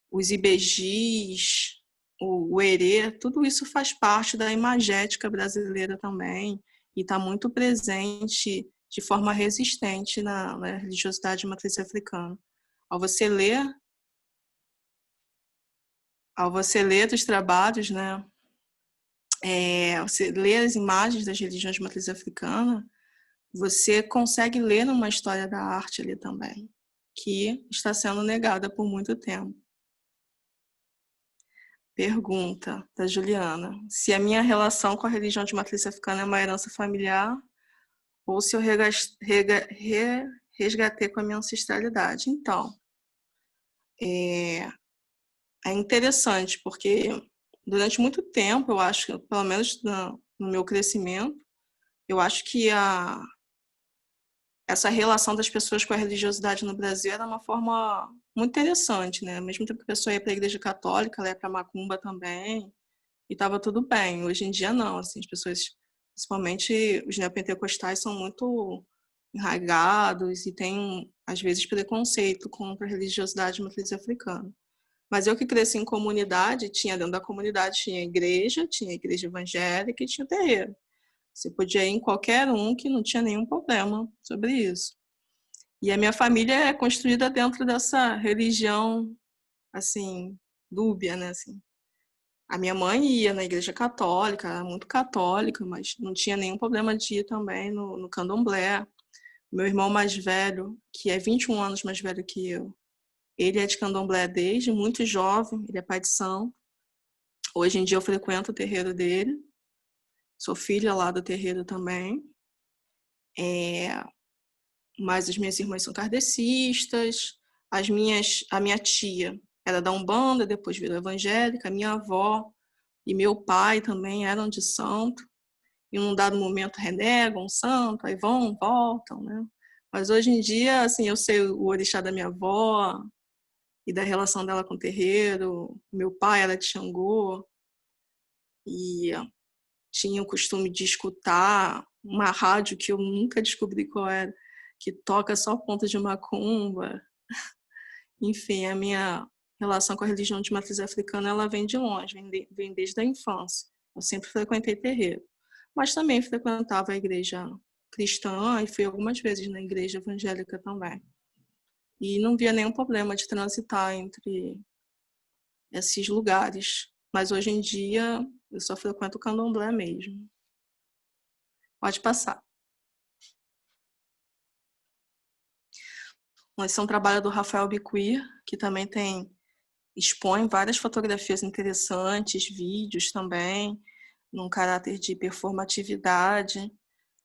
os Ibejis, o Herê, tudo isso faz parte da imagética brasileira também e está muito presente de forma resistente na religiosidade de matriz africana. Ao você ler os trabalhos, né, você lê as imagens das religiões de matriz africana, você consegue ler numa história da arte ali também, que está sendo negada por muito tempo. Pergunta da Juliana: se a minha relação com a religião de matriz africana é uma herança familiar ou se eu resgatei com a minha ancestralidade. Então, é interessante, porque durante muito tempo, eu acho, pelo menos no meu crescimento, eu acho que essa relação das pessoas com a religiosidade no Brasil era uma forma muito interessante, né? Ao mesmo tempo que a pessoa ia para a igreja católica, ela ia para a macumba também, e estava tudo bem. Hoje em dia, não. Assim, as pessoas, principalmente os neopentecostais, são muito enraigados e têm, às vezes, preconceito contra a religiosidade de matriz africana. Mas eu que cresci em comunidade, tinha dentro da comunidade, tinha igreja evangélica e tinha terreiro. Você podia ir em qualquer um que não tinha nenhum problema sobre isso. E a minha família é construída dentro dessa religião, assim, dúbia, né, assim. A minha mãe ia na igreja católica, muito católica, mas não tinha nenhum problema de ir também no candomblé. Meu irmão mais velho, que é 21 anos mais velho que eu, ele é de candomblé desde muito jovem, ele é pai de santo. Hoje em dia eu frequento o terreiro dele, sou filha lá do terreiro também. Mas as minhas irmãs são kardecistas, a minha tia era da Umbanda, depois virou evangélica, a minha avó e meu pai também eram de santo. E num dado momento renegam um santo, aí vão, voltam, né? Mas hoje em dia, assim, eu sei o orixá da minha avó e da relação dela com o terreiro. Meu pai era de Xangô e tinha o costume de escutar uma rádio que eu nunca descobri qual era, que toca só ponta de macumba. Enfim, a minha relação com a religião de matriz africana, ela vem de longe, vem desde a infância. Eu sempre frequentei terreiro. Mas também frequentava a igreja cristã e fui algumas vezes na igreja evangélica também. E não via nenhum problema de transitar entre esses lugares. Mas hoje em dia eu só frequento o candomblé mesmo. Pode passar. Esse é um trabalho do Rafael Bicuir, que também expõe várias fotografias interessantes, vídeos também, num caráter de performatividade,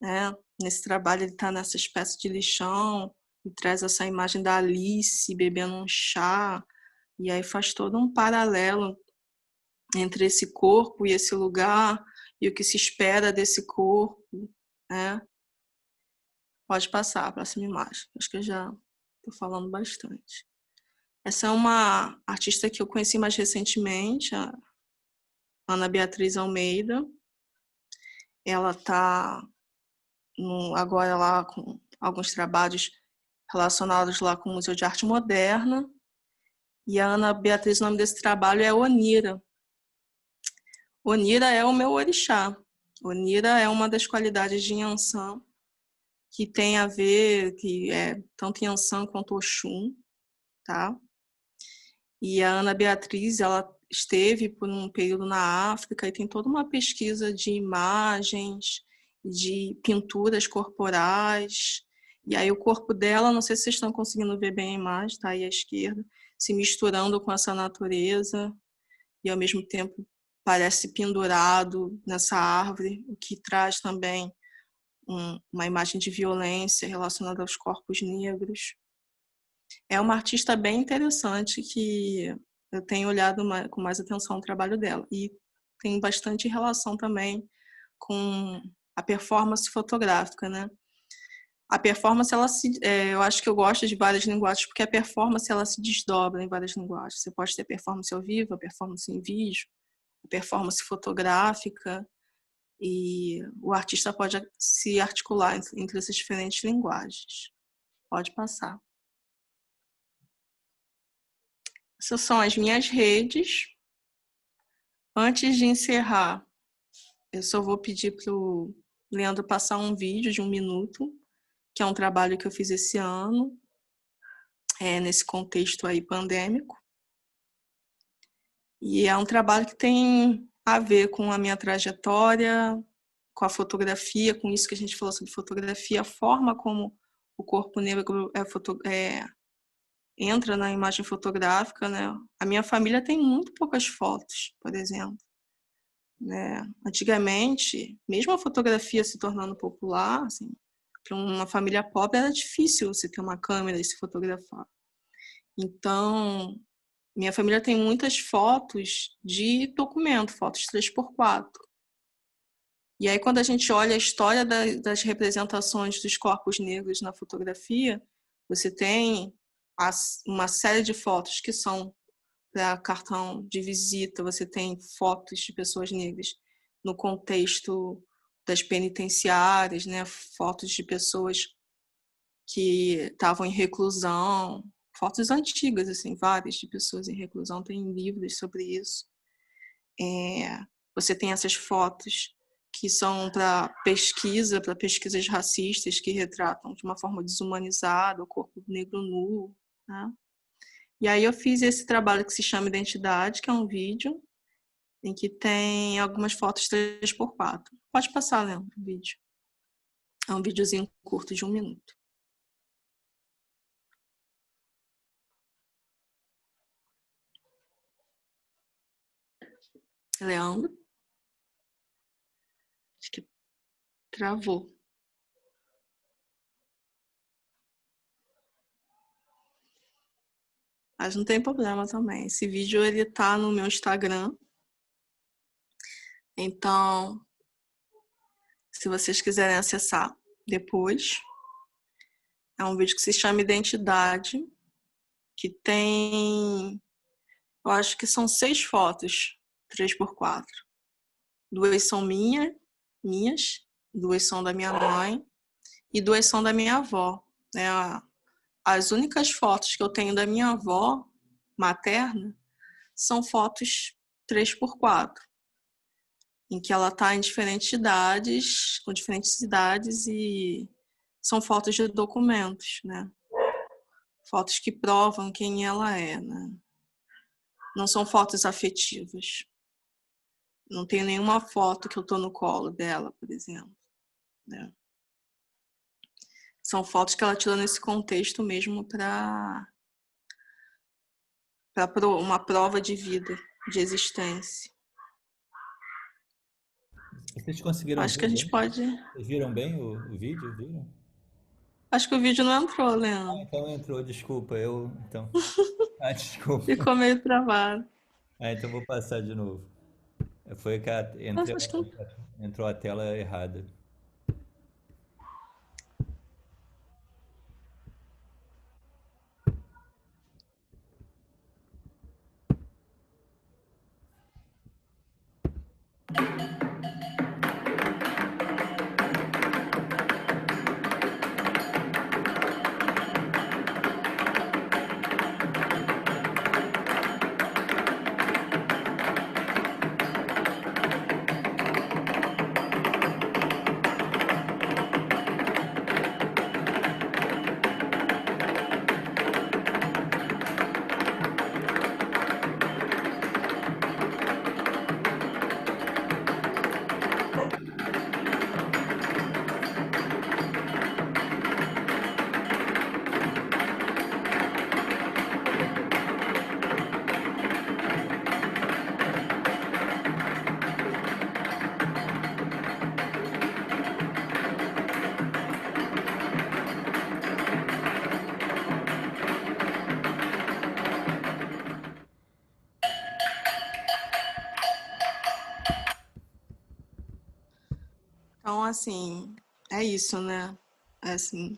né? Nesse trabalho ele está nessa espécie de lixão e traz essa imagem da Alice bebendo um chá, e aí faz todo um paralelo entre esse corpo e esse lugar e o que se espera desse corpo, né? Pode passar a próxima imagem. Acho que eu já estou falando bastante. Essa é uma artista que eu conheci mais recentemente, a Ana Beatriz Almeida. Ela está agora lá com alguns trabalhos relacionados lá com o Museu de Arte Moderna. E a Ana Beatriz, o nome desse trabalho é Onira. Onira é o meu orixá. Onira é uma das qualidades de Yansan que tem a ver, que é tanto Yansan quanto Oxum, tá? E a Ana Beatriz, ela esteve por um período na África e tem toda uma pesquisa de imagens, de pinturas corporais. E aí o corpo dela, não sei se vocês estão conseguindo ver bem a imagem, tá aí à esquerda, se misturando com essa natureza e ao mesmo tempo parece pendurado nessa árvore, o que traz também uma imagem de violência relacionada aos corpos negros. É uma artista bem interessante que eu tenho olhado com mais atenção o trabalho dela. E tem bastante relação também com a performance fotográfica, né? A performance, eu acho que eu gosto de várias linguagens, porque a performance ela se desdobra em várias linguagens. Você pode ter performance ao vivo, a performance em vídeo, a performance fotográfica, e o artista pode se articular entre essas diferentes linguagens. Pode passar. Essas são as minhas redes. Antes de encerrar, eu só vou pedir para o Leandro passar um vídeo de 1 minuto, que é um trabalho que eu fiz esse ano, nesse contexto aí pandêmico. E é um trabalho que tem a ver com a minha trajetória, com a fotografia, com isso que a gente falou sobre fotografia, a forma como o corpo negro entra na imagem fotográfica, né? A minha família tem muito poucas fotos, por exemplo. Né? Antigamente, mesmo a fotografia se tornando popular, assim, para uma família pobre era difícil você ter uma câmera e se fotografar. Então, minha família tem muitas fotos de documento, fotos 3x4. E aí, quando a gente olha a história das representações dos corpos negros na fotografia, você tem uma série de fotos que são para cartão de visita, você tem fotos de pessoas negras no contexto das penitenciárias, né? Fotos de pessoas que estavam em reclusão, fotos antigas, assim, várias de pessoas em reclusão, tem livros sobre isso. Você tem essas fotos que são para pesquisas racistas, que retratam de uma forma desumanizada o corpo negro nu, né? E aí eu fiz esse trabalho que se chama Identidade, que é um vídeo em que tem algumas fotos 3x4. Pode passar, Leandro, o vídeo. É um videozinho curto de 1 minuto. Leandro? Acho que travou. Mas não tem problema também. Esse vídeo ele tá no meu Instagram. Então, se vocês quiserem acessar depois, é um vídeo que se chama Identidade, que tem, eu acho que são 6 fotos, 3x4. 2 são minhas, 2 são da minha mãe e 2 são da minha avó. Né? As únicas fotos que eu tenho da minha avó materna são fotos 3x4, em que ela está em diferentes idades, com diferentes idades, e são fotos de documentos, né? Fotos que provam quem ela é, né? Não são fotos afetivas. Não tenho nenhuma foto que eu estou no colo dela, por exemplo. Né? São fotos que ela tirou nesse contexto mesmo para uma prova de vida, de existência. Vocês conseguiram Acho que ver a gente bem? pode... Vocês viram bem o vídeo? Viram? Acho que o vídeo não entrou, Ah, Leandro. então entrou, desculpa. Então. Ah, desculpa. Ficou meio travado. Ah, então vou passar de novo. Foi que Nossa, acho que não... entrou a tela errada. Então, assim, é isso, né? É assim,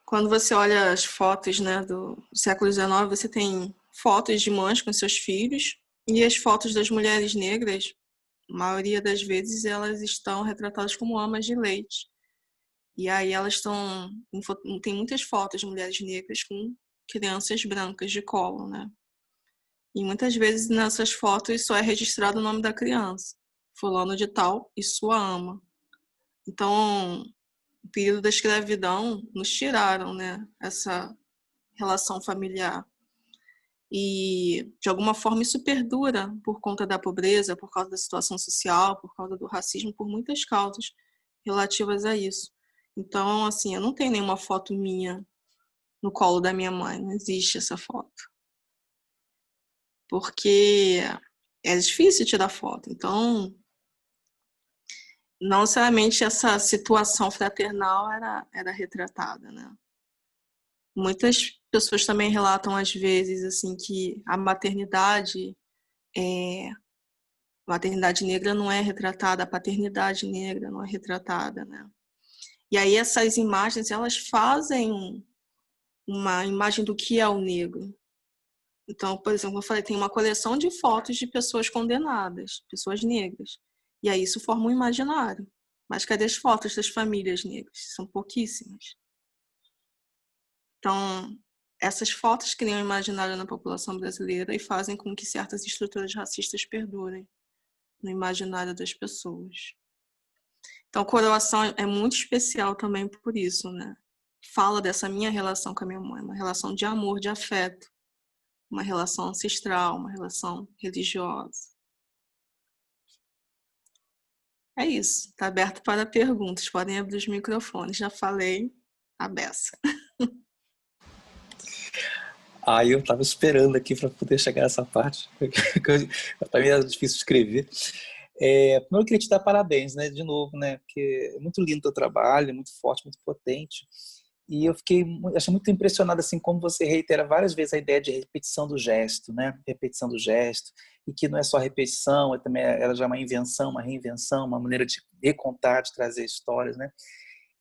quando você olha as fotos, né, do século XIX, você tem fotos de mães com seus filhos e as fotos das mulheres negras, a maioria das vezes elas estão retratadas como amas de leite. E aí elas estão, tem muitas fotos de mulheres negras com crianças brancas de colo, né? E muitas vezes nessas fotos só é registrado o nome da criança, fulano de tal e sua ama. Então, o período da escravidão nos tiraram, né, essa relação familiar. E, de alguma forma, isso perdura por conta da pobreza, por causa da situação social, por causa do racismo, por muitas causas relativas a isso. Então, assim, eu não tenho nenhuma foto minha no colo da minha mãe, não existe essa foto. Porque é difícil tirar foto. Então, não necessariamente essa situação fraternal era retratada, né? Muitas pessoas também relatam às vezes assim que a maternidade negra não é retratada, a paternidade negra não é retratada, né? E aí essas imagens elas fazem uma imagem do que é o negro. Então, por exemplo, eu falei, tem uma coleção de fotos de pessoas condenadas, pessoas negras. E aí isso forma um imaginário. Mas cadê as fotos das famílias negras? São pouquíssimas. Então, essas fotos criam um imaginário na população brasileira e fazem com que certas estruturas racistas perdurem no imaginário das pessoas. Então, Coroação é muito especial também por isso, né? Fala dessa minha relação com a minha mãe, uma relação de amor, de afeto, uma relação ancestral, uma relação religiosa. É isso, está aberto para perguntas, podem abrir os microfones, já falei a beça. Eu estava esperando aqui para poder chegar nessa parte, para mim era difícil escrever. Primeiro eu queria te dar parabéns, né, de novo, né, porque é muito lindo o teu trabalho, é muito forte, muito potente. E eu achei muito impressionado assim como você reitera várias vezes a ideia de repetição do gesto, né? Repetição do gesto, e que não é só repetição, ela já é uma invenção, uma reinvenção, uma maneira de recontar, de trazer histórias, né?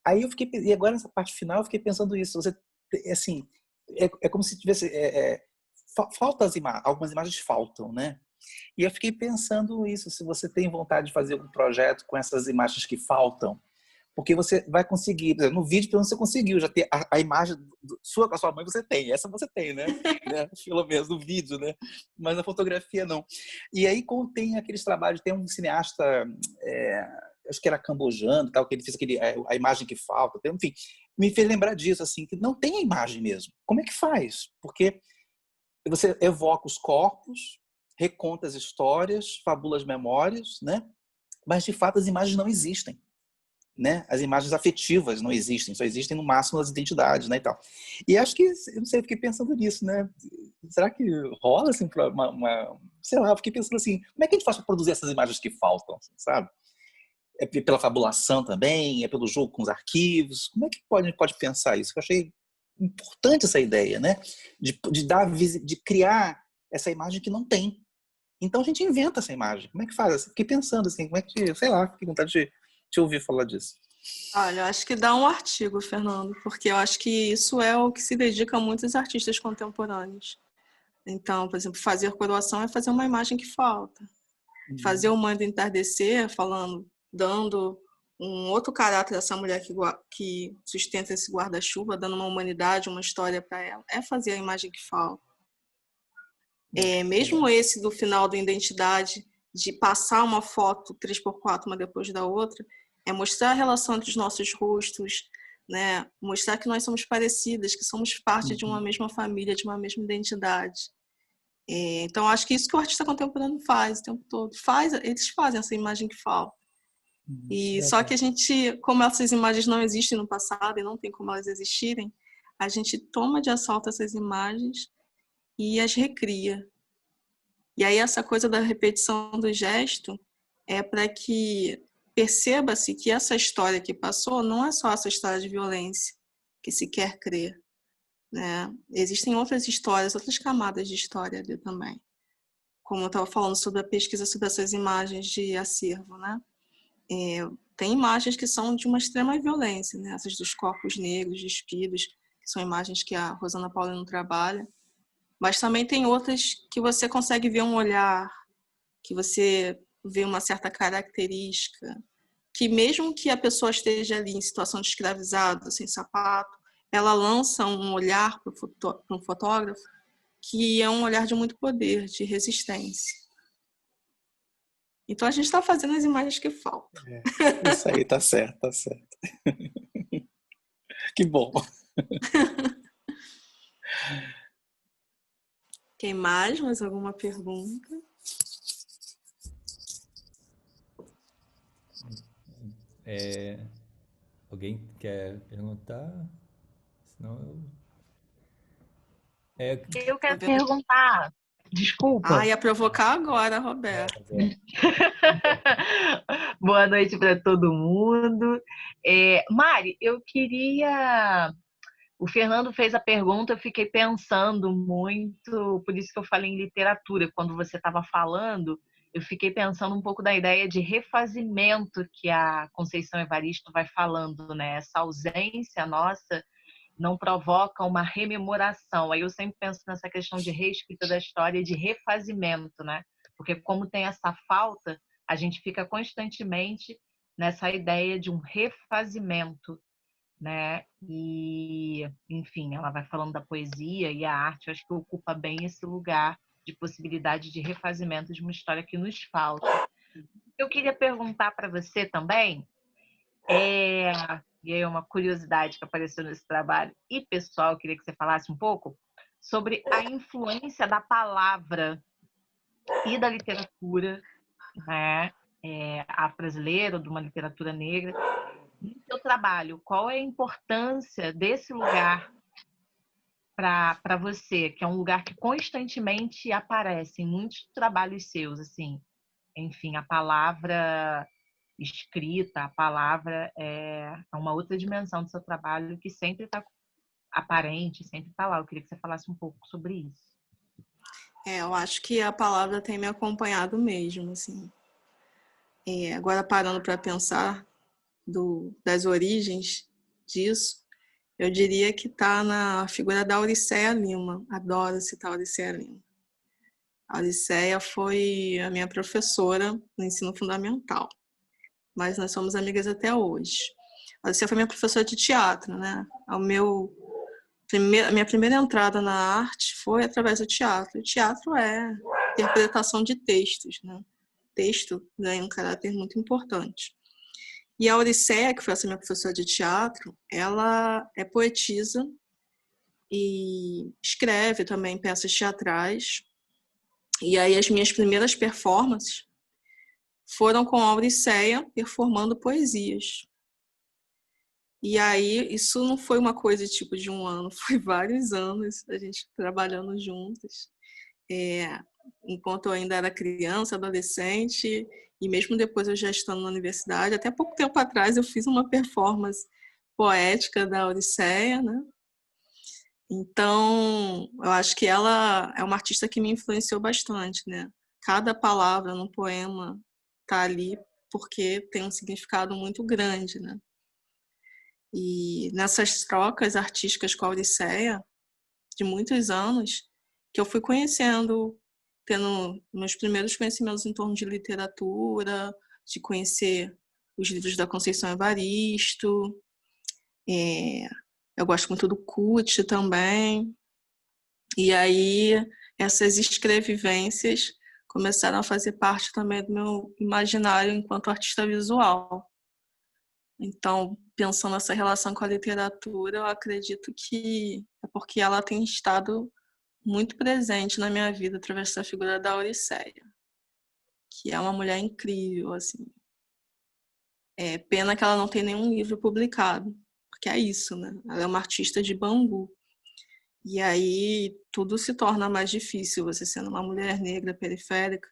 Aí e agora nessa parte final eu fiquei pensando isso, você assim, é como se tivesse falta algumas imagens faltam, né? E eu fiquei pensando isso, se você tem vontade de fazer algum projeto com essas imagens que faltam, porque você vai conseguir, por exemplo, no vídeo pelo menos você conseguiu já ter a imagem sua com a sua mãe, você tem, essa você tem, né? Pelo menos no vídeo, né? Mas na fotografia não. E aí tem aqueles trabalhos, tem um cineasta, acho que era cambojano, tal, que ele fez a imagem que falta, enfim, me fez lembrar disso, assim, que não tem a imagem mesmo. Como é que faz? Porque você evoca os corpos, reconta as histórias, fabula as memórias, né? Mas de fato as imagens não existem, né? As imagens afetivas não existem, só existem no máximo as identidades, né, e tal. E acho que, eu não sei, eu fiquei pensando nisso, né? Será que rola assim sei lá, eu fiquei pensando assim, como é que a gente faz para produzir essas imagens que faltam, sabe? É pela fabulação também, é pelo jogo com os arquivos. Como é que pode pensar isso? Eu achei importante essa ideia, né? De criar essa imagem que não tem. Então a gente inventa essa imagem. Como é que faz? Eu fiquei pensando assim, como é que, sei lá, fiquei com vontade de te ouvir falar disso. Olha, eu acho que dá um artigo, Fernando, porque eu acho que isso é o que se dedica a muitos artistas contemporâneos. Então, por exemplo, fazer coroação é fazer uma imagem que falta. Fazer o Mãe do Entardecer, dando um outro caráter a essa mulher que sustenta esse guarda-chuva, dando uma humanidade, uma história para ela, é fazer a imagem que falta. Mesmo esse do final do Identidade, de passar uma foto 3x4 uma depois da outra, é mostrar a relação entre os nossos rostos, né? Mostrar que nós somos parecidas, que somos parte de uma mesma família, de uma mesma identidade. Então, acho que isso que o artista contemporâneo faz o tempo todo. Eles fazem essa imagem que falta. E só que a gente, como essas imagens não existem no passado e não tem como elas existirem, a gente toma de assalto essas imagens e as recria. E aí essa coisa da repetição do gesto é para que perceba-se que essa história que passou não é só essa história de violência que se quer crer, né? Existem outras histórias, outras camadas de história ali também. Como eu estava falando sobre a pesquisa sobre essas imagens de acervo, né? tem imagens que são de uma extrema violência, né? Essas dos corpos negros, despidos, que são imagens que a Rosana Paulino trabalha. Mas também tem outras que você consegue ver um olhar, que você vê uma certa característica, que mesmo que a pessoa esteja ali em situação de escravizado, sem sapato, ela lança um olhar para um fotógrafo que é um olhar de muito poder, de resistência. Então a gente está fazendo as imagens que faltam. Isso aí, tá certo, tá certo. Que bom. Tem mais alguma pergunta? Alguém quer perguntar? Senão Eu quero perguntar. Desculpa. Ia provocar agora, Roberto. Boa noite para todo mundo. Mari, eu queria... O Fernando fez a pergunta, eu fiquei pensando muito, por isso que eu falei em literatura. Quando você estava falando, eu fiquei pensando um pouco da ideia de refazimento que a Conceição Evaristo vai falando, né? Essa ausência nossa não provoca uma rememoração. Aí eu sempre penso nessa questão de reescrita da história, de refazimento, né? Porque como tem essa falta, a gente fica constantemente nessa ideia de um refazimento, né? E, enfim, ela vai falando da poesia e a arte, eu acho que ocupa bem esse lugar de possibilidade de refazimento de uma história que nos falta. Eu queria perguntar para você também, e aí uma curiosidade que apareceu nesse trabalho, e pessoal, eu queria que você falasse um pouco sobre a influência da palavra e da literatura, né? Afro-brasileira, de uma literatura negra, no seu trabalho. Qual é a importância desse lugar para você, que é um lugar que constantemente aparece em muitos trabalhos seus, assim, enfim, a palavra escrita, a palavra é uma outra dimensão do seu trabalho que sempre está aparente, sempre está lá. Eu queria que você falasse um pouco sobre isso. Eu acho que a palavra tem me acompanhado mesmo, assim. Agora parando para pensar das origens disso, eu diria que está na figura da Auriceia Lima. Adoro citar a Auriceia Lima. A Auriceia foi a minha professora no ensino fundamental, mas nós somos amigas até hoje. A Auriceia foi minha professora de teatro, né? A minha primeira entrada na arte foi através do teatro. O teatro é interpretação de textos, né? Texto ganha um caráter muito importante. E a Auriceia, que foi essa minha professora de teatro, ela é poetisa e escreve também peças teatrais. E aí as minhas primeiras performances foram com a Auriceia performando poesias. E aí isso não foi uma coisa tipo de um ano, foi vários anos a gente trabalhando juntas. Enquanto eu ainda era criança, adolescente, e mesmo depois eu já estando na universidade, até pouco tempo atrás eu fiz uma performance poética da Auriceia, né? Então, eu acho que ela é uma artista que me influenciou bastante, né? Cada palavra no poema tá ali porque tem um significado muito grande, né? E nessas trocas artísticas com a Auriceia, de muitos anos, que eu fui conhecendo, tendo meus primeiros conhecimentos em torno de literatura, de conhecer os livros da Conceição Evaristo. Eu gosto muito do Kut também. E aí, essas escrevivências começaram a fazer parte também do meu imaginário enquanto artista visual. Então, pensando nessa relação com a literatura, eu acredito que é porque ela tem estado muito presente na minha vida através da figura da Auriceia, que é uma mulher incrível, assim. Pena que ela não tem nenhum livro publicado, porque é isso, né? Ela é uma artista de Bangu. E aí tudo se torna mais difícil, você sendo uma mulher negra periférica.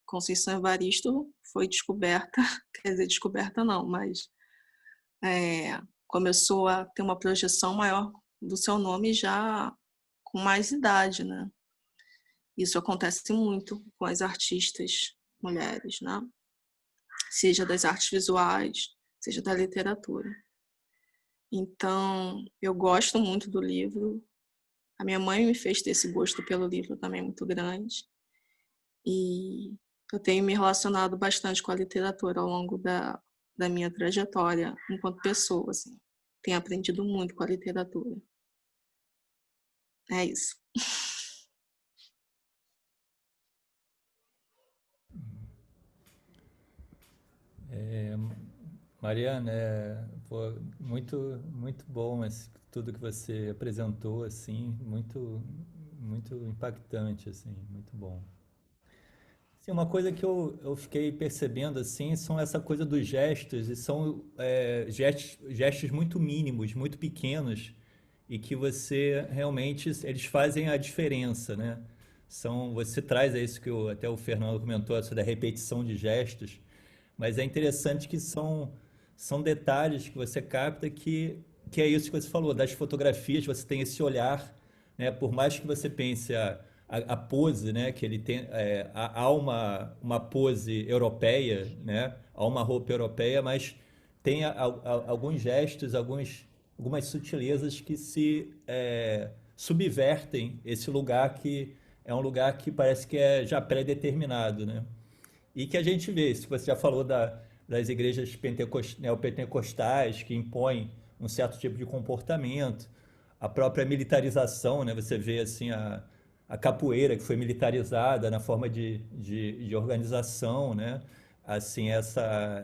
Conceição Evaristo foi descoberta, quer dizer, descoberta não, mas começou a ter uma projeção maior do seu nome já com mais idade, né? Isso acontece muito com as artistas mulheres, né? seja das artes visuais, seja da literatura. Então, eu gosto muito do livro. A minha mãe me fez ter esse gosto pelo livro também muito grande. E eu tenho me relacionado bastante com a literatura ao longo da minha trajetória enquanto pessoa, assim. Tenho aprendido muito com a literatura. É isso. Mariana, muito bom tudo que você apresentou, assim, muito impactante, assim, muito bom. Sim, uma coisa que eu fiquei percebendo, assim, são essa coisa dos gestos, e são gestos muito mínimos, muito pequenos, e que você realmente, eles fazem a diferença, né? Você traz a isso que até o Fernando comentou, essa da repetição de gestos, mas é interessante que são detalhes que você capta que é isso que você falou, das fotografias, você tem esse olhar, né? Por mais que você pense a pose, né? Que ele tem, há uma pose europeia, né? Há uma roupa europeia, mas tem alguns gestos, algumas sutilezas que se subvertem esse lugar que é um lugar que parece que é já pré-determinado, né? E que a gente vê, se você já falou das igrejas neopentecostais que impõem um certo tipo de comportamento, a própria militarização, né? Você vê assim a capoeira que foi militarizada na forma de organização, né? Assim, essa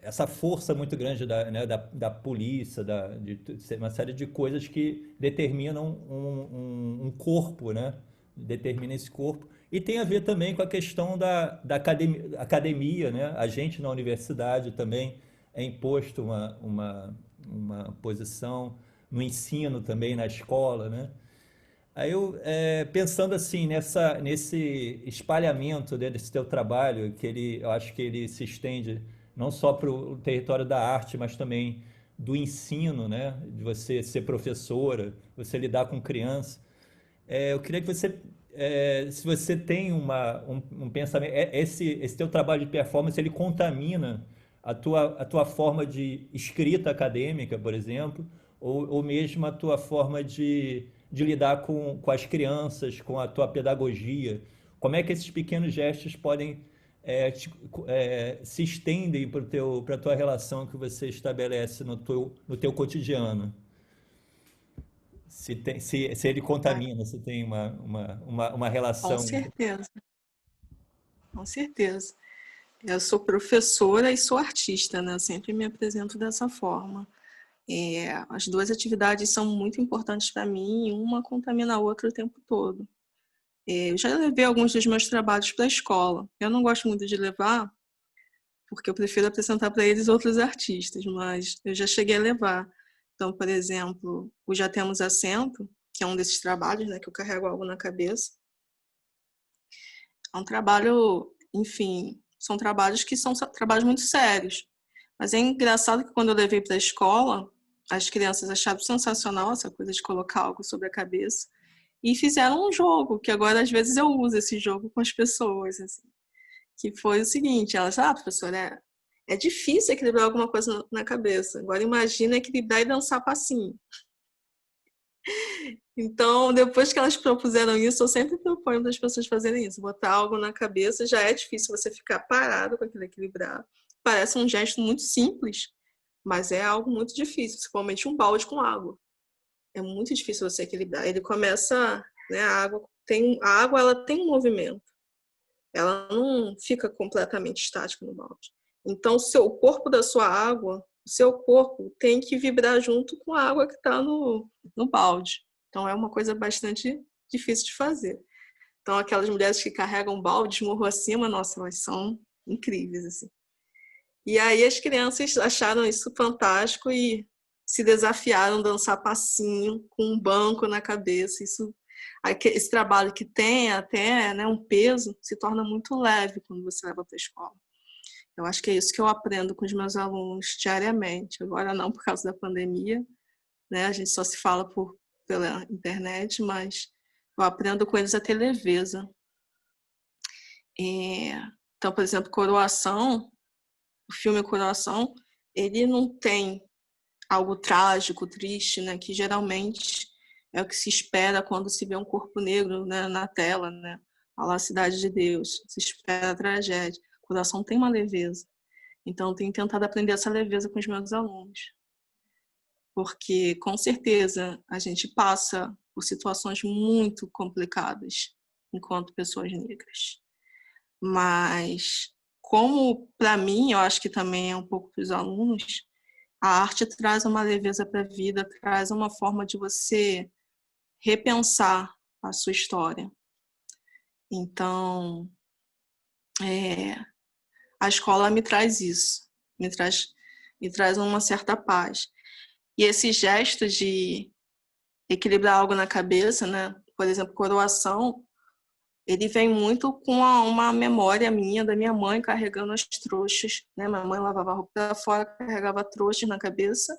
essa força muito grande da polícia, de uma série de coisas que determinam um corpo, né? Determina esse corpo. E tem a ver também com a questão da academia, né? A gente na universidade também é imposto uma posição no ensino também, na escola, né? Aí eu, pensando assim, nesse espalhamento, né, desse teu trabalho, eu acho que ele se estende não só para o território da arte, mas também do ensino, né, de você ser professora, você lidar com criança. Eu queria que se você tem um pensamento, esse teu trabalho de performance, ele contamina a tua forma de escrita acadêmica, por exemplo, ou mesmo a tua forma de lidar com as crianças, com a tua pedagogia. Como é que esses pequenos gestos podem se estendem para a tua relação que você estabelece no teu cotidiano? Se ele Ah, contamina, se tem uma com relação. certeza, com certeza. Eu sou professora e sou artista, né? Eu sempre me apresento dessa forma. As duas atividades são muito importantes para mim, e uma contamina a outra o tempo todo. Eu já levei alguns dos meus trabalhos para a escola. Eu não gosto muito de levar, porque eu prefiro apresentar para eles outros artistas, mas eu já cheguei a levar. Então, por exemplo, o Já Temos Assento, que é um desses trabalhos, né, que eu carrego algo na cabeça. É um trabalho, enfim, são trabalhos que são trabalhos muito sérios. Mas é engraçado que quando eu levei para a escola, as crianças acharam sensacional essa coisa de colocar algo sobre a cabeça e fizeram um jogo, que agora às vezes eu uso esse jogo com as pessoas, assim, que foi o seguinte, elas, professora, é difícil equilibrar alguma coisa na cabeça. Agora imagina equilibrar e dançar passinho. Então, depois que elas propuseram isso, eu sempre proponho para as pessoas fazerem isso. Botar algo na cabeça já é difícil você ficar parado com aquilo equilibrado. Parece um gesto muito simples, mas é algo muito difícil, principalmente um balde com água. É muito difícil você equilibrar. Ele começa, né, a água ela tem um movimento. Ela não fica completamente estática no balde. Então, o corpo da sua água, o seu corpo tem que vibrar junto com a água que está no balde. Então, é uma coisa bastante difícil de fazer. Então, aquelas mulheres que carregam balde de morro acima, nossa, elas são incríveis, assim. E aí as crianças acharam isso fantástico e se desafiaram a dançar passinho com um banco na cabeça. Esse trabalho que tem até, né, um peso se torna muito leve quando você leva para a escola. Eu acho que é isso que eu aprendo com os meus alunos diariamente. Agora não por causa da pandemia, né? A gente só se fala pela internet, mas eu aprendo com eles a ter leveza. Então, por exemplo, Coroação, o filme Coroação, ele não tem algo trágico, triste, né? Que geralmente é o que se espera quando se vê um corpo negro, né, na tela, né? A lá Cidade de Deus, se espera a tragédia. Coroação tem uma leveza. Então, eu tenho tentado aprender essa leveza com os meus alunos. Porque, com certeza, a gente passa por situações muito complicadas enquanto pessoas negras. Mas, como para mim, eu acho que também é um pouco para os alunos, a arte traz uma leveza para a vida, traz uma forma de você repensar a sua história. Então, a escola me traz isso, me traz uma certa paz. E esse gesto de equilibrar algo na cabeça, né? Por exemplo, coroação, ele vem muito com uma memória minha, da minha mãe carregando as trouxas, né? Minha mãe lavava a roupa para fora, carregava trouxas na cabeça,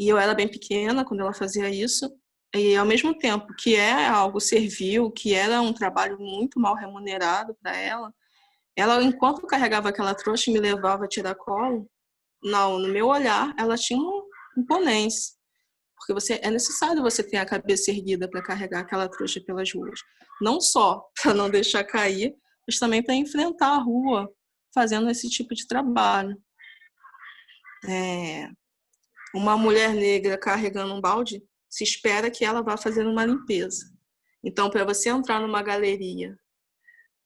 e eu era bem pequena quando ela fazia isso, e ao mesmo tempo que é algo servil, que era um trabalho muito mal remunerado para ela, enquanto carregava aquela trouxa e me levava a tiracolo, no meu olhar, ela tinha uma imponência. Porque é necessário você ter a cabeça erguida para carregar aquela trouxa pelas ruas. Não só para não deixar cair, mas também para enfrentar a rua fazendo esse tipo de trabalho. Uma mulher negra carregando um balde, se espera que ela vá fazer uma limpeza. Então, para você entrar numa galeria,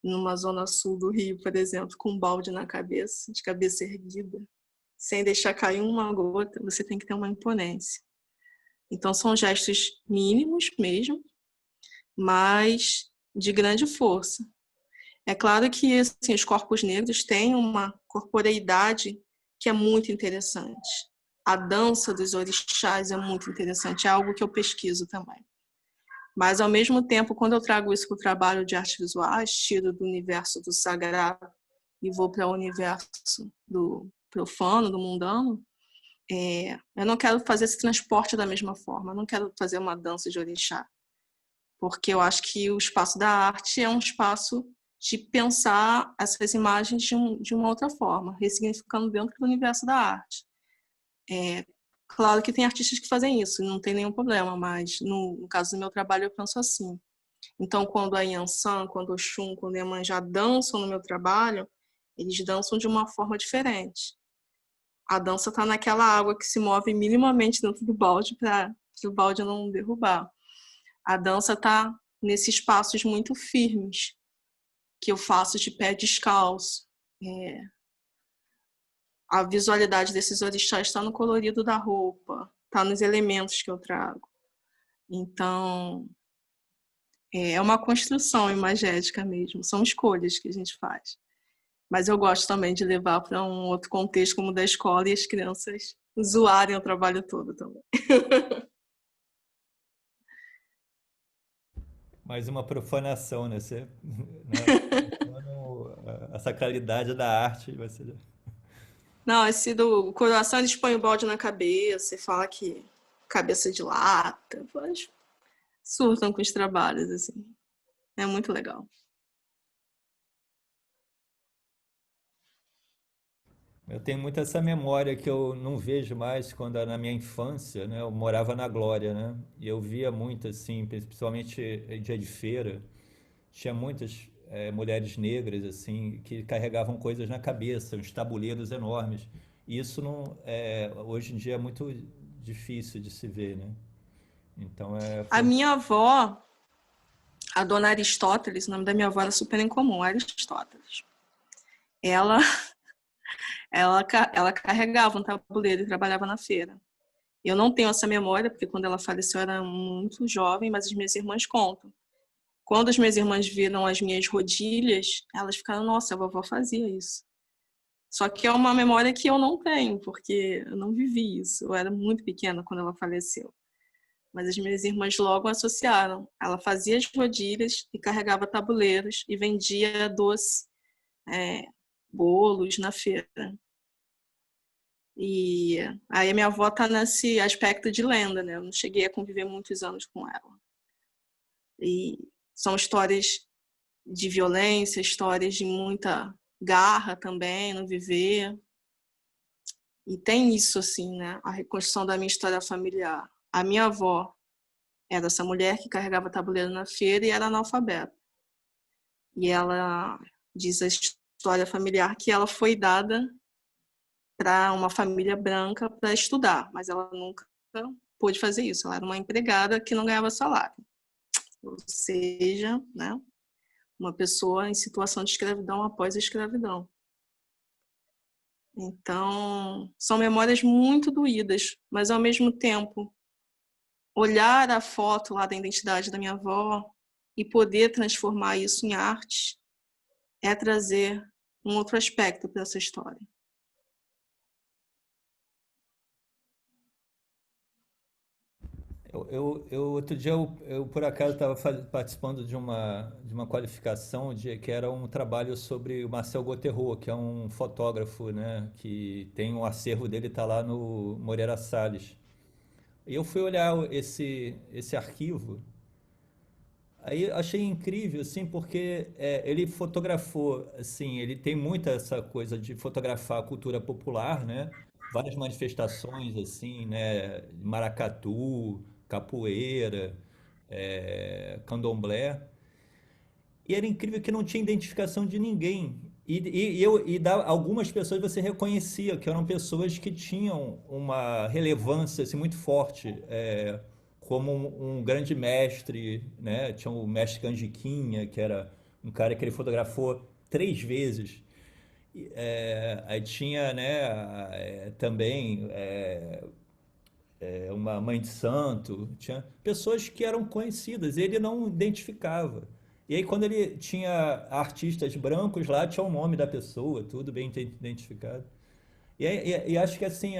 numa zona sul do Rio, por exemplo, com um balde na cabeça, de cabeça erguida, sem deixar cair uma gota, você tem que ter uma imponência. Então, são gestos mínimos mesmo, mas de grande força. É claro que assim, os corpos negros têm uma corporeidade que é muito interessante. A dança dos orixás é muito interessante, é algo que eu pesquiso também. Mas, ao mesmo tempo, quando eu trago isso para o trabalho de artes visuais, tiro do universo do sagrado e vou para o universo do profano, do mundano, eu não quero fazer esse transporte da mesma forma, eu não quero fazer uma dança de orixá, porque eu acho que o espaço da arte é um espaço de pensar essas imagens de uma outra forma, ressignificando dentro do universo da arte. Claro que tem artistas que fazem isso, não tem nenhum problema, mas no caso do meu trabalho eu penso assim. Então, quando a Yansan, quando o Oxum, quando a Iemanjá dançam no meu trabalho, eles dançam de uma forma diferente. A dança está naquela água que se move minimamente dentro do balde para o balde não derrubar. A dança está nesses passos muito firmes que eu faço de pé descalço. A visualidade desses orixás está no colorido da roupa, está nos elementos que eu trago. Então, é uma construção imagética mesmo, são escolhas que a gente faz. Mas eu gosto também de levar para um outro contexto como o da escola e as crianças zoarem o trabalho todo também. Mais uma profanação, né? Você, né? A sacralidade da arte. Não, esse do coração eles põem o balde na cabeça e fala que cabeça de lata. Eles surtam com os trabalhos, assim. É muito legal. Eu tenho muito essa memória que eu não vejo mais quando na minha infância, né? Eu morava na Glória, né? E eu via muito assim, principalmente em dia de feira, tinha muitas mulheres negras assim que carregavam coisas na cabeça, uns tabuleiros enormes. E isso não hoje em dia é muito difícil de se ver, né? Então A minha avó, a dona Aristóteles, o nome da minha avó era super incomum, Aristóteles. Ela carregava um tabuleiro e trabalhava na feira. Eu não tenho essa memória, porque quando ela faleceu eu era muito jovem, mas as minhas irmãs contam. Quando as minhas irmãs viram as minhas rodilhas, elas ficaram, nossa, a vovó fazia isso. Só que é uma memória que eu não tenho, porque eu não vivi isso. Eu era muito pequena quando ela faleceu. Mas as minhas irmãs logo associaram. Ela fazia as rodilhas e carregava tabuleiros e vendia doce, bolos na feira. E aí a minha avó tá nesse aspecto de lenda, né? Eu não cheguei a conviver muitos anos com ela. E são histórias de violência, histórias de muita garra também no viver. E tem isso, assim, né? A reconstrução da minha história familiar. A minha avó era essa mulher que carregava tabuleiro na feira e era analfabeta. E ela diz a história familiar que ela foi dada para uma família branca para estudar, mas ela nunca pôde fazer isso. Ela era uma empregada que não ganhava salário. Ou seja, né, uma pessoa em situação de escravidão após a escravidão. Então, são memórias muito doídas, mas ao mesmo tempo, olhar a foto lá da identidade da minha avó e poder transformar isso em arte é trazer um outro aspecto para essa história. Outro dia, por acaso, estava participando de uma qualificação que era um trabalho sobre o Marcel Gauthieroux, que é um fotógrafo, né, que tem um acervo dele, está lá no Moreira Salles. E eu fui olhar esse arquivo, aí achei incrível, assim, porque ele fotografou, assim, ele tem muita essa coisa de fotografar a cultura popular, né? Várias manifestações, assim, né? Maracatu, capoeira, candomblé. E era incrível que não tinha identificação de ninguém. Algumas pessoas você reconhecia que eram pessoas que tinham uma relevância assim, muito forte, como um grande mestre, né? Tinha o mestre Canjiquinha, que era um cara que ele fotografou 3 vezes. Aí tinha, né, também uma mãe de santo, tinha pessoas que eram conhecidas, ele não identificava. E aí, quando ele tinha artistas brancos lá, tinha o nome da pessoa, tudo bem identificado. E acho que assim,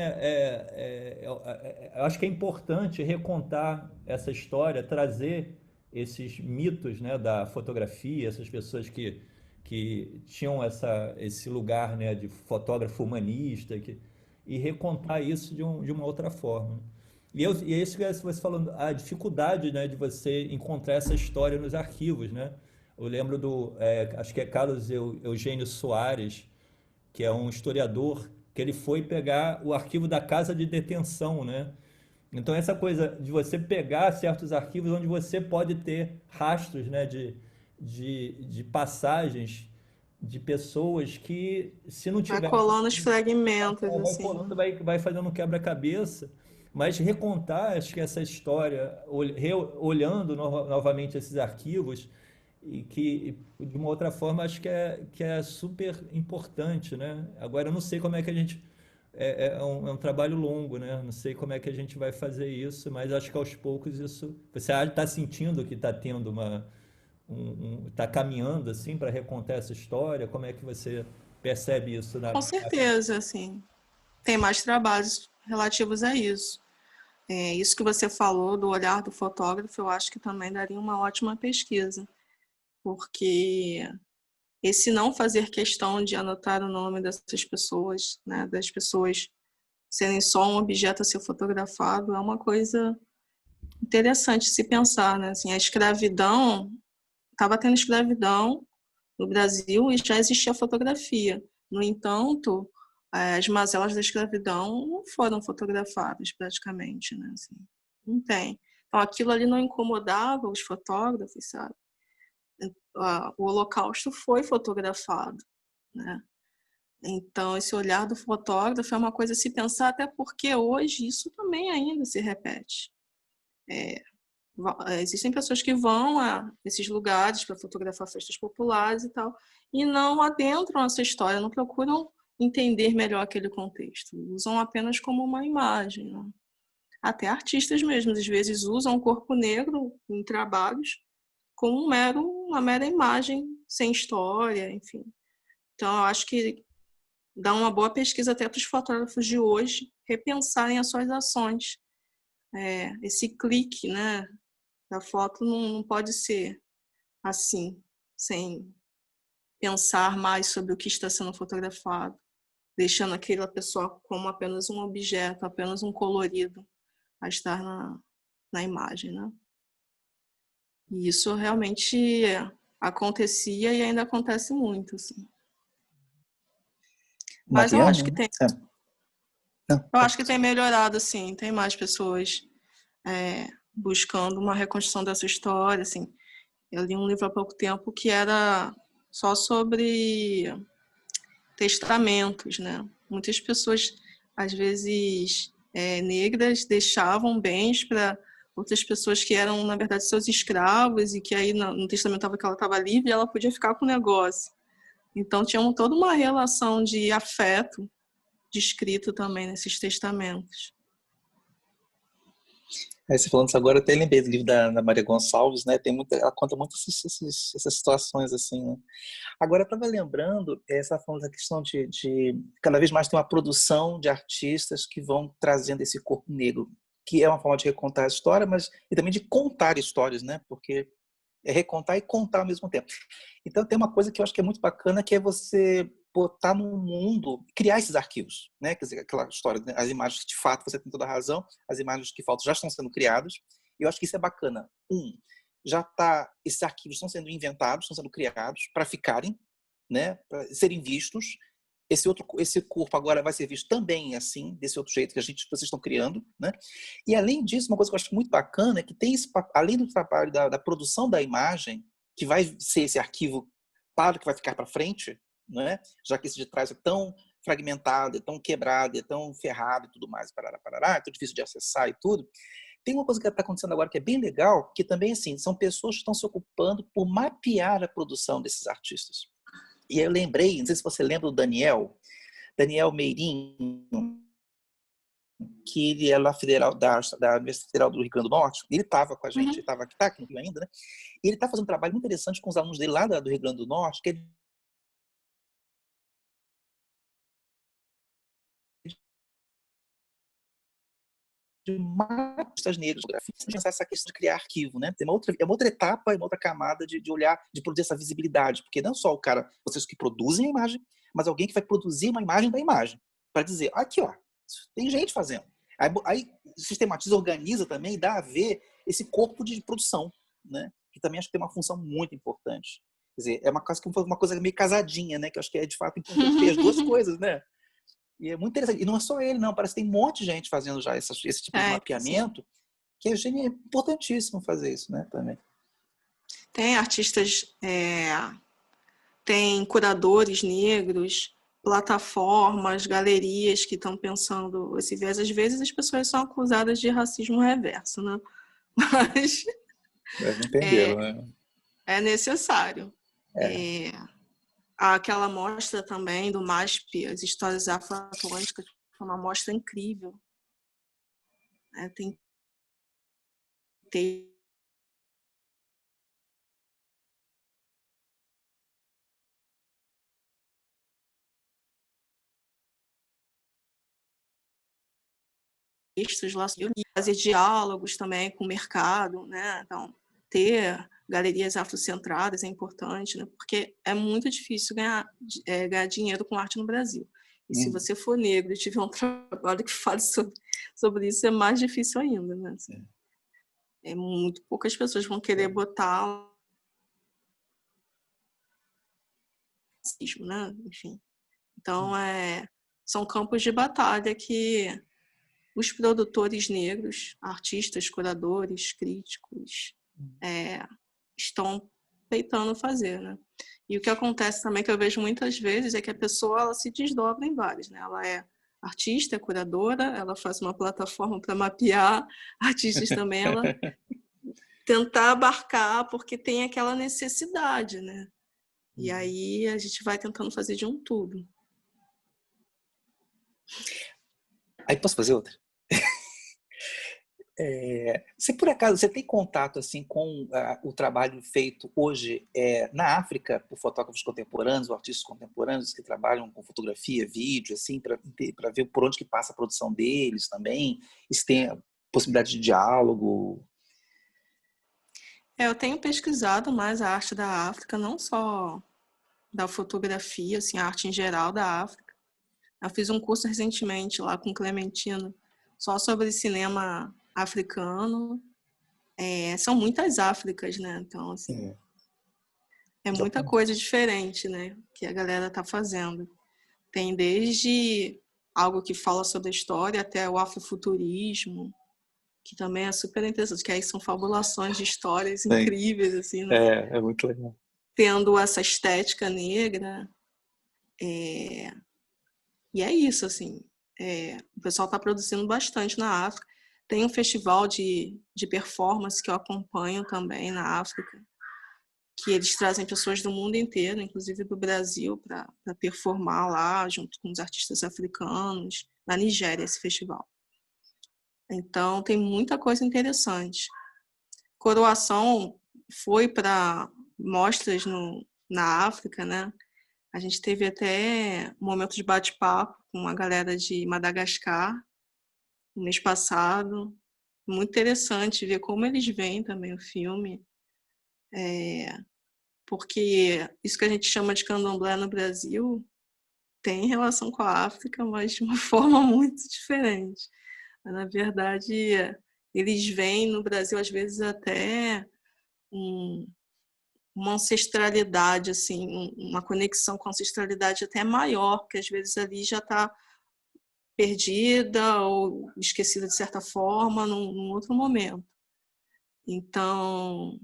eu acho que é importante recontar essa história, trazer esses mitos, né, da fotografia, essas pessoas que tinham esse lugar, né, de fotógrafo humanista, e recontar isso de uma outra forma. E é isso que você falando, a dificuldade, né, de você encontrar essa história nos arquivos, né? Eu lembro acho que é Carlos Eugênio Soares, que é um historiador, que ele foi pegar o arquivo da casa de detenção, né? Então essa coisa de você pegar certos arquivos onde você pode ter rastros, né, de passagens de pessoas que, se não Vai tivesse, colando os fragmentos, vai colando, assim. vai fazendo um quebra-cabeça, mas recontar, acho que essa história, olhando novamente esses arquivos, e que de uma outra forma acho que é super importante, né? Agora eu não sei como é que a gente é um trabalho longo, né? Não sei como é que a gente vai fazer isso, mas acho que aos poucos isso você está sentindo que está tendo está caminhando assim para recontar essa história. Como é que você percebe isso Com certeza, assim. Tem mais trabalhos relativos a isso. Isso que você falou do olhar do fotógrafo, eu acho que também daria uma ótima pesquisa, porque esse não fazer questão de anotar o nome dessas pessoas, né, das pessoas serem só um objeto a ser fotografado, é uma coisa interessante se pensar, né? Assim, a escravidão, estava tendo escravidão no Brasil e já existia fotografia. No entanto, as mazelas da escravidão não foram fotografadas praticamente, né? Assim, não tem. Então, aquilo ali não incomodava os fotógrafos, sabe? O Holocausto foi fotografado, né? Então, esse olhar do fotógrafo é uma coisa a se pensar, até porque hoje isso também ainda se repete. Existem pessoas que vão a esses lugares para fotografar festas populares e tal, e não adentram essa história, não procuram entender melhor aquele contexto, usam apenas como uma imagem, né? Até artistas mesmo, às vezes usam o corpo negro em trabalhos como uma mera imagem sem história, enfim. Então, eu acho que dá uma boa pesquisa até para os fotógrafos de hoje repensarem as suas ações. Esse clique, né, da foto não pode ser assim, sem pensar mais sobre o que está sendo fotografado, deixando aquela pessoa como apenas um objeto, apenas um colorido a estar na imagem, né? E isso realmente acontecia e ainda acontece muito, assim. Mas eu Mariana? acho que tem, Não, eu acho que tem melhorado, assim, tem mais pessoas buscando uma reconstrução dessa história, assim. Eu li um livro há pouco tempo que era só sobre testamentos, né? Muitas pessoas, às vezes, negras, deixavam bens para outras pessoas que eram, na verdade, seus escravos e que aí no testamento estava que ela estava livre e ela podia ficar com o negócio. Então, tinha toda uma relação de afeto descrito também nesses testamentos. Você falando isso agora, eu até lembrei do livro da Maria Gonçalves, né? Ela conta muito essas situações assim, né? Agora, eu estava lembrando, essa falando da questão de cada vez mais ter uma produção de artistas que vão trazendo esse corpo negro, que é uma forma de recontar a história, mas e também de contar histórias, né? Porque é recontar e contar ao mesmo tempo. Então, tem uma coisa que eu acho que é muito bacana, que é você botar no mundo, criar esses arquivos, né? Quer dizer, aquela história, né? As imagens, de fato, você tem toda a razão, as imagens que faltam já estão sendo criadas, e eu acho que isso é bacana. Esses arquivos estão sendo inventados, estão sendo criados para ficarem, né? Para serem vistos. Esse corpo agora vai ser visto também assim, desse outro jeito que vocês estão criando, né? E além disso, uma coisa que eu acho muito bacana é que tem além do trabalho da produção da imagem, que vai ser esse arquivo claro que vai ficar para frente, né? Já que esse de trás é tão fragmentado, é tão quebrado, é tão ferrado e tudo mais, parará, é tão difícil de acessar e tudo. Tem uma coisa que está acontecendo agora que é bem legal, que também assim, são pessoas que estão se ocupando por mapear a produção desses artistas. E aí eu lembrei, não sei se você lembra do Daniel Meirinho, que ele é lá federal da Universidade Federal do Rio Grande do Norte. Ele estava com a gente, ele estava aqui no Rio ainda, né? E ele está fazendo um trabalho muito interessante com os alunos dele lá do Rio Grande do Norte, que é de artistas negros, pensar essa questão de criar arquivo, né? Tem é uma outra etapa, uma outra camada de olhar, de produzir essa visibilidade, porque não só o cara, vocês que produzem a imagem, mas alguém que vai produzir uma imagem da imagem, para dizer, aqui ó, tem gente fazendo. Aí sistematiza, organiza também, dá a ver esse corpo de produção, né? Que também acho que tem uma função muito importante. Quer dizer, é uma coisa meio casadinha, né? Que eu acho que é de fato importante ter as duas coisas, né? E é muito interessante. E não é só ele, não. Parece que tem um monte de gente fazendo já esse tipo de mapeamento, que é importantíssimo fazer isso, né? Também. Tem artistas, tem curadores negros, plataformas, galerias que estão pensando esse viés. Às vezes as pessoas são acusadas de racismo reverso, né? Mas não perderam, né? É necessário. Aquela mostra também do MASP, as histórias afro-atlânticas, foi uma mostra incrível. Tem textos lá, fazer diálogos também com o mercado, né? Então, ter galerias afrocentradas é importante, né? Porque é muito difícil ganhar dinheiro com arte no Brasil. E se você for negro e tiver um trabalho que fale sobre isso, é mais difícil ainda, né? Assim, muito poucas pessoas vão querer botar racismo, né? Enfim. Então, são campos de batalha que os produtores negros, artistas, curadores, críticos, estão tentando fazer, né? E o que acontece também, que eu vejo muitas vezes, é que a pessoa ela se desdobra em vários, né? Ela é artista, é curadora, ela faz uma plataforma para mapear artistas também, ela tentar abarcar, porque tem aquela necessidade, né? E aí a gente vai tentando fazer de um tudo. Aí posso fazer outra? Se por acaso você tem contato assim com o trabalho feito hoje na África por fotógrafos contemporâneos ou artistas contemporâneos que trabalham com fotografia, vídeo, assim, para ver por onde que passa a produção deles também, se tem a possibilidade de diálogo? Eu tenho pesquisado mais a arte da África, não só da fotografia, assim, a arte em geral da África. Eu fiz um curso recentemente lá com Clementino só sobre cinema africano. São muitas Áfricas, né? Então, assim, É muita Exatamente. coisa diferente, né, que a galera tá fazendo. Tem desde algo que fala sobre a história até o afrofuturismo, que também é super interessante, que aí são fabulações de histórias Sim. incríveis, assim, né? É muito legal. Tendo essa estética negra. E é isso, assim. O pessoal está produzindo bastante na África. Tem um festival de performance que eu acompanho também na África, que eles trazem pessoas do mundo inteiro, inclusive do Brasil, para performar lá, junto com os artistas africanos, na Nigéria, esse festival. Então, tem muita coisa interessante. Coroação foi para mostras na África, né? A gente teve até um momento de bate-papo com a galera de Madagascar no mês passado. Muito interessante ver como eles veem também o filme, porque isso que a gente chama de candomblé no Brasil tem relação com a África, mas de uma forma muito diferente. Na verdade, eles veem no Brasil, às vezes, até uma ancestralidade, assim, uma conexão com a ancestralidade até maior, porque às vezes ali já está perdida ou esquecida de certa forma num outro momento. Então,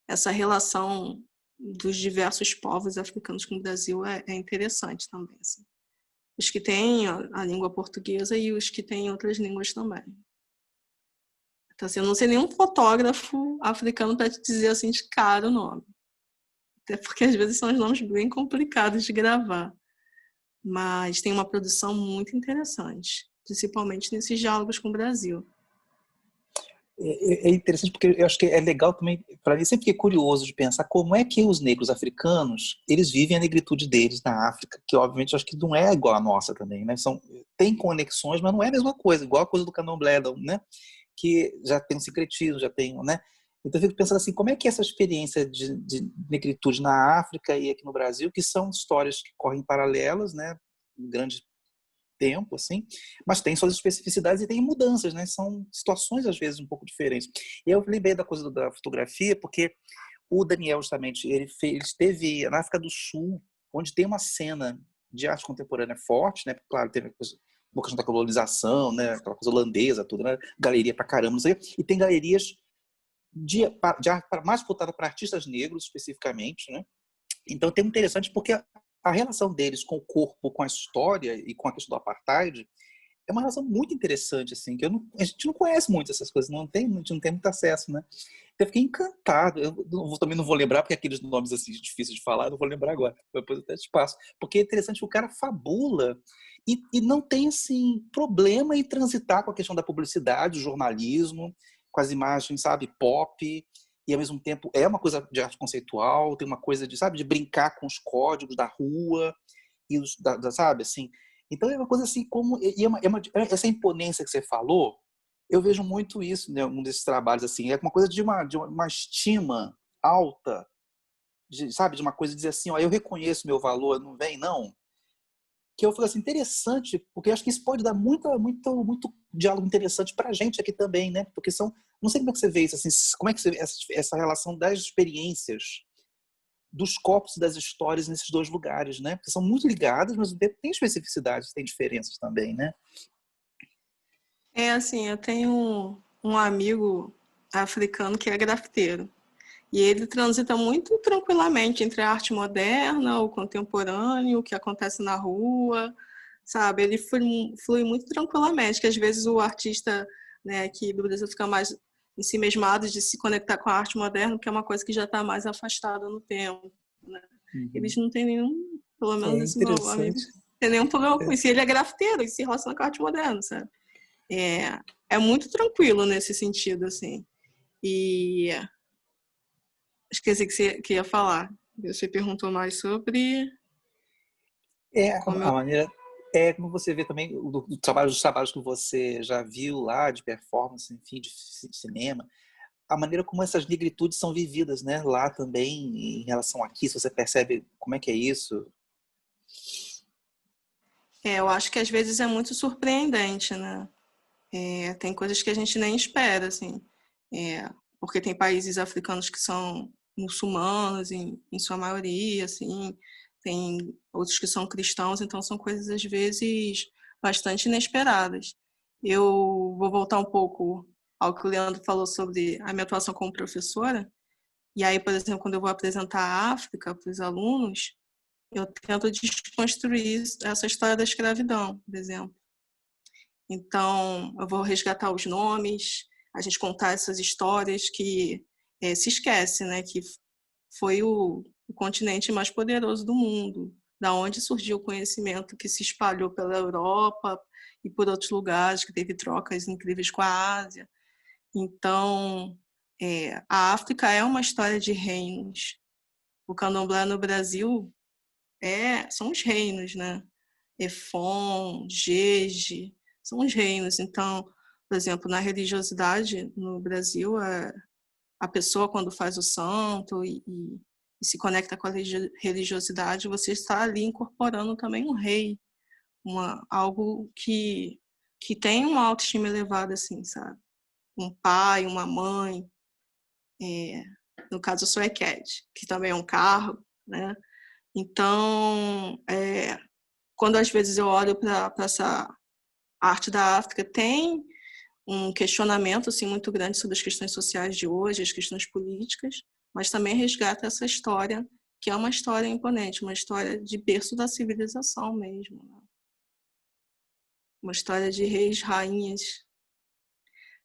essa relação dos diversos povos africanos com o Brasil é interessante também. Assim. Os que têm a língua portuguesa e os que têm outras línguas também. Então, assim, eu não sei nenhum fotógrafo africano para te dizer assim de cara o nome. Até porque às vezes são os nomes bem complicados de gravar. Mas tem uma produção muito interessante, principalmente nesses diálogos com o Brasil. É interessante porque eu acho que é legal também, para mim sempre fiquei curioso de pensar como é que os negros africanos, eles vivem a negritude deles na África, que obviamente eu acho que não é igual a nossa também, né? Tem conexões, mas não é a mesma coisa, igual a coisa do candomblé, né? Que já tem um sincretismo, já tem, né? Então eu fico pensando assim, como é que é essa experiência de negritude na África e aqui no Brasil, que são histórias que correm paralelas, né? Em grande tempo, assim, mas tem suas especificidades e tem mudanças, né? São situações, às vezes, um pouco diferentes. E eu lembrei da coisa da fotografia, porque o Daniel, justamente, ele esteve na África do Sul, onde tem uma cena de arte contemporânea forte, né? Porque, claro, teve uma questão da colonização, né? Aquela coisa holandesa, tudo, né? Galeria pra caramba, não sei. E tem galerias de arte mais voltada para artistas negros, especificamente, né? Então, tem interessante porque a relação deles com o corpo, com a história e com a questão do apartheid é uma relação muito interessante, assim, que a gente não conhece muito essas coisas, a gente não tem muito acesso, né? Então, eu fiquei encantado. Também não vou lembrar, porque aqueles nomes assim difíceis de falar, eu não vou lembrar agora. Depois eu até te passo. Porque é interessante que o cara fabula e não tem, assim, problema em transitar com a questão da publicidade, do jornalismo, com as imagens, sabe, pop, e ao mesmo tempo é uma coisa de arte conceitual, tem uma coisa de, sabe, de brincar com os códigos da rua, e sabe, assim. Então é uma coisa assim, como essa imponência que você falou, eu vejo muito isso, né, um desses trabalhos, assim, é uma coisa de uma estima alta, sabe, de uma coisa de dizer assim, ó, eu reconheço meu valor, não vem não, que eu falo assim, interessante, porque eu acho que isso pode dar muito diálogo interessante para a gente aqui também, né, porque não sei como é que você vê isso, assim, como é que você vê essa relação das experiências, dos corpos e das histórias nesses dois lugares, né, porque são muito ligados, mas tem especificidades, tem diferenças também, né. Assim, eu tenho um amigo africano que é grafiteiro. E ele transita muito tranquilamente entre a arte moderna, o contemporâneo, o que acontece na rua, sabe? Ele flui muito tranquilamente, que às vezes o artista, né, aqui do Brasil fica mais ensimesmado de se conectar com a arte moderna, que é uma coisa que já está mais afastada no tempo, né? Uhum. Eles não têm nenhum, pelo menos É esse meu amigo, interessante. tem nenhum problema com isso. E ele é grafiteiro e se relaciona com a arte moderna, sabe? É muito tranquilo nesse sentido, assim. E esqueci que ia falar. Você perguntou mais sobre como A eu... maneira como você vê também dos trabalhos que você já viu lá de performance, enfim, de cinema, a maneira como essas negritudes são vividas, né, lá também em relação aqui, se você percebe como é que é isso. eu acho que às vezes é muito surpreendente, né? Tem coisas que a gente nem espera, assim. Porque tem países africanos que são muçulmanos, em sua maioria, assim, tem outros que são cristãos, então são coisas, às vezes, bastante inesperadas. Eu vou voltar um pouco ao que o Leandro falou sobre a minha atuação como professora, e aí, por exemplo, quando eu vou apresentar a África para os alunos, eu tento desconstruir essa história da escravidão, por exemplo. Então, eu vou resgatar os nomes, a gente contar essas histórias que se esquece, né? Que foi o continente mais poderoso do mundo, da onde surgiu o conhecimento que se espalhou pela Europa e por outros lugares, que teve trocas incríveis com a Ásia. Então, a África é uma história de reinos. O candomblé no Brasil são os reinos, né? Efon, Jeje, são os reinos. Então, por exemplo, na religiosidade no Brasil, a pessoa quando faz o santo e se conecta com a religiosidade, você está ali incorporando também um rei, algo que tem uma autoestima elevada, assim, sabe? Um pai, uma mãe, no caso eu sou Eked, que também é um cargo, né? Então, quando às vezes eu olho para essa arte da África, tem um questionamento assim, muito grande sobre as questões sociais de hoje, as questões políticas, mas também resgata essa história, que é uma história imponente, uma história de berço da civilização mesmo. Né? Uma história de reis, rainhas.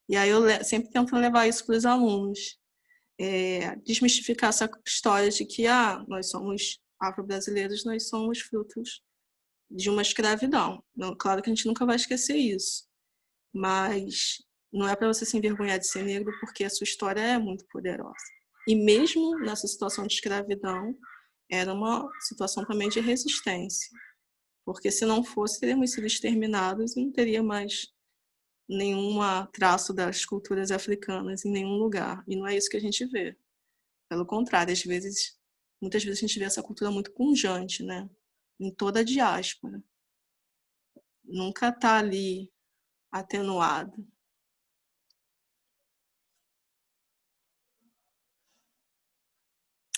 E aí eu sempre tento levar isso para os alunos. Desmistificar essa história de que nós somos afro-brasileiros, nós somos frutos de uma escravidão. Não, claro que a gente nunca vai esquecer isso, mas não é para você se envergonhar de ser negro, porque a sua história é muito poderosa. E mesmo nessa situação de escravidão, era uma situação também de resistência, porque se não fosse, teríamos sido exterminados e não teria mais nenhum traço das culturas africanas em nenhum lugar. E não é isso que a gente vê. Pelo contrário, muitas vezes a gente vê essa cultura muito pujante, né? Em toda a diáspora. Nunca está ali atenuado.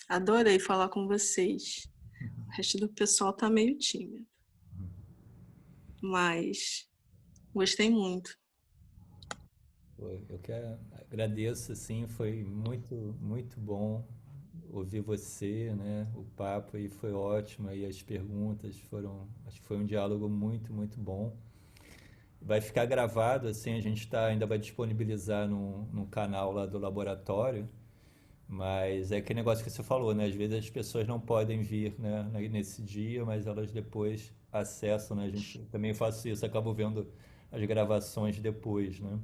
Adorei falar com vocês. O resto do pessoal está meio tímido. Mas gostei muito. Eu que agradeço, assim, foi muito, muito bom ouvir você, né? O papo aí foi ótimo, aí as perguntas acho que foi um diálogo muito, muito bom. Vai ficar gravado, assim, a gente ainda vai disponibilizar no canal lá do laboratório, mas é aquele negócio que você falou, né? Às vezes as pessoas não podem vir, né, nesse dia, mas elas depois acessam, né? A gente também faz isso, acabo vendo as gravações depois, né?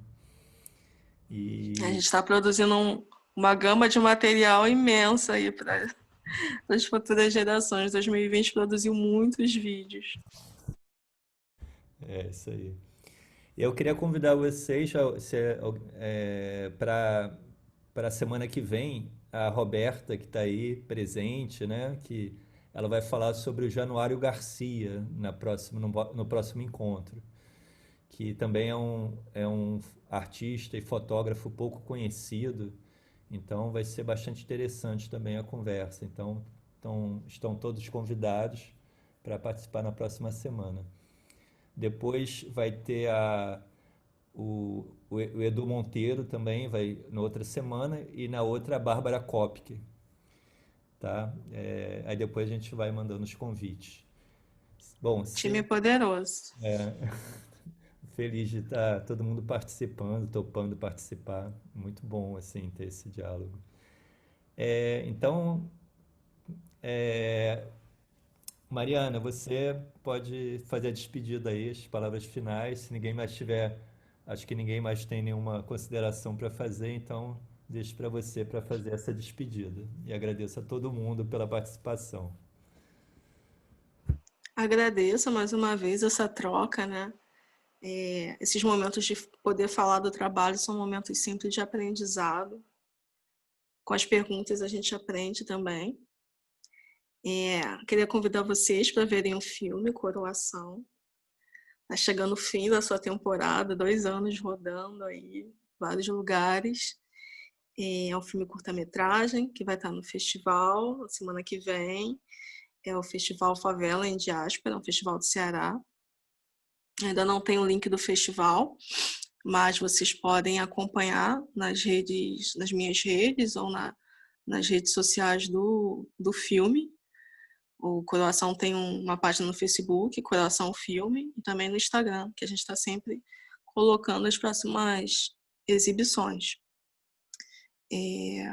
A gente E está produzindo uma gama de material imensa aí para as futuras gerações. 2020 produziu muitos vídeos. é isso aí. Eu queria convidar vocês para a semana que vem, a Roberta, que está aí presente, né? Que ela vai falar sobre o Januário Garcia no próximo encontro, que também é um artista e fotógrafo pouco conhecido, então vai ser bastante interessante também a conversa. Então estão todos convidados para participar na próxima semana. Depois vai ter o Edu Monteiro também, vai na outra semana, e na outra a Bárbara Kopke, tá? Aí depois a gente vai mandando os convites. Bom, Time poderoso. feliz de estar todo mundo participando, topando participar. Muito bom, assim, ter esse diálogo. Então, Mariana, você pode fazer a despedida aí, as palavras finais. Se ninguém mais tiver, acho que ninguém mais tem nenhuma consideração para fazer, então deixo para você para fazer essa despedida. E agradeço a todo mundo pela participação. Agradeço mais uma vez essa troca, né? Esses momentos de poder falar do trabalho são momentos simples de aprendizado. Com as perguntas a gente aprende também. Queria convidar vocês para verem o filme Coroação. Está chegando o fim da sua temporada, 2 anos rodando aí, vários lugares. É um filme curta-metragem que vai estar no festival semana que vem. É o Festival Favela em Diáspora, um festival do Ceará. Ainda não tem o link do festival, mas vocês podem acompanhar nas minhas redes ou nas redes sociais do filme. O Coração tem uma página no Facebook, Coração Filme, e também no Instagram, que a gente está sempre colocando as próximas exibições. E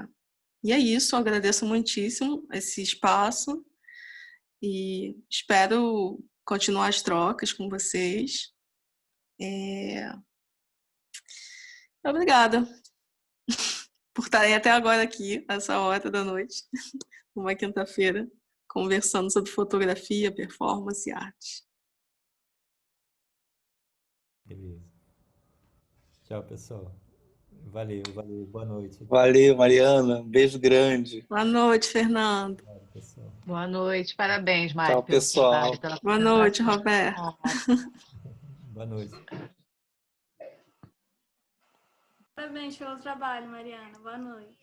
é isso, eu agradeço muitíssimo esse espaço e espero continuar as trocas com vocês. Obrigada por estarem até agora aqui, essa hora da noite, numa quinta-feira, conversando sobre fotografia, performance e arte. Beleza. Tchau, pessoal. Valeu, valeu. Boa noite. Valeu, Mariana. Um beijo grande. Boa noite, Fernando. Tchau, pessoal. Boa noite, parabéns, Mari, Tchau, pelo pessoal. trabalho, pela Boa noite, apresentação. Roberto. Boa noite. Parabéns pelo trabalho, Mariana. Boa noite.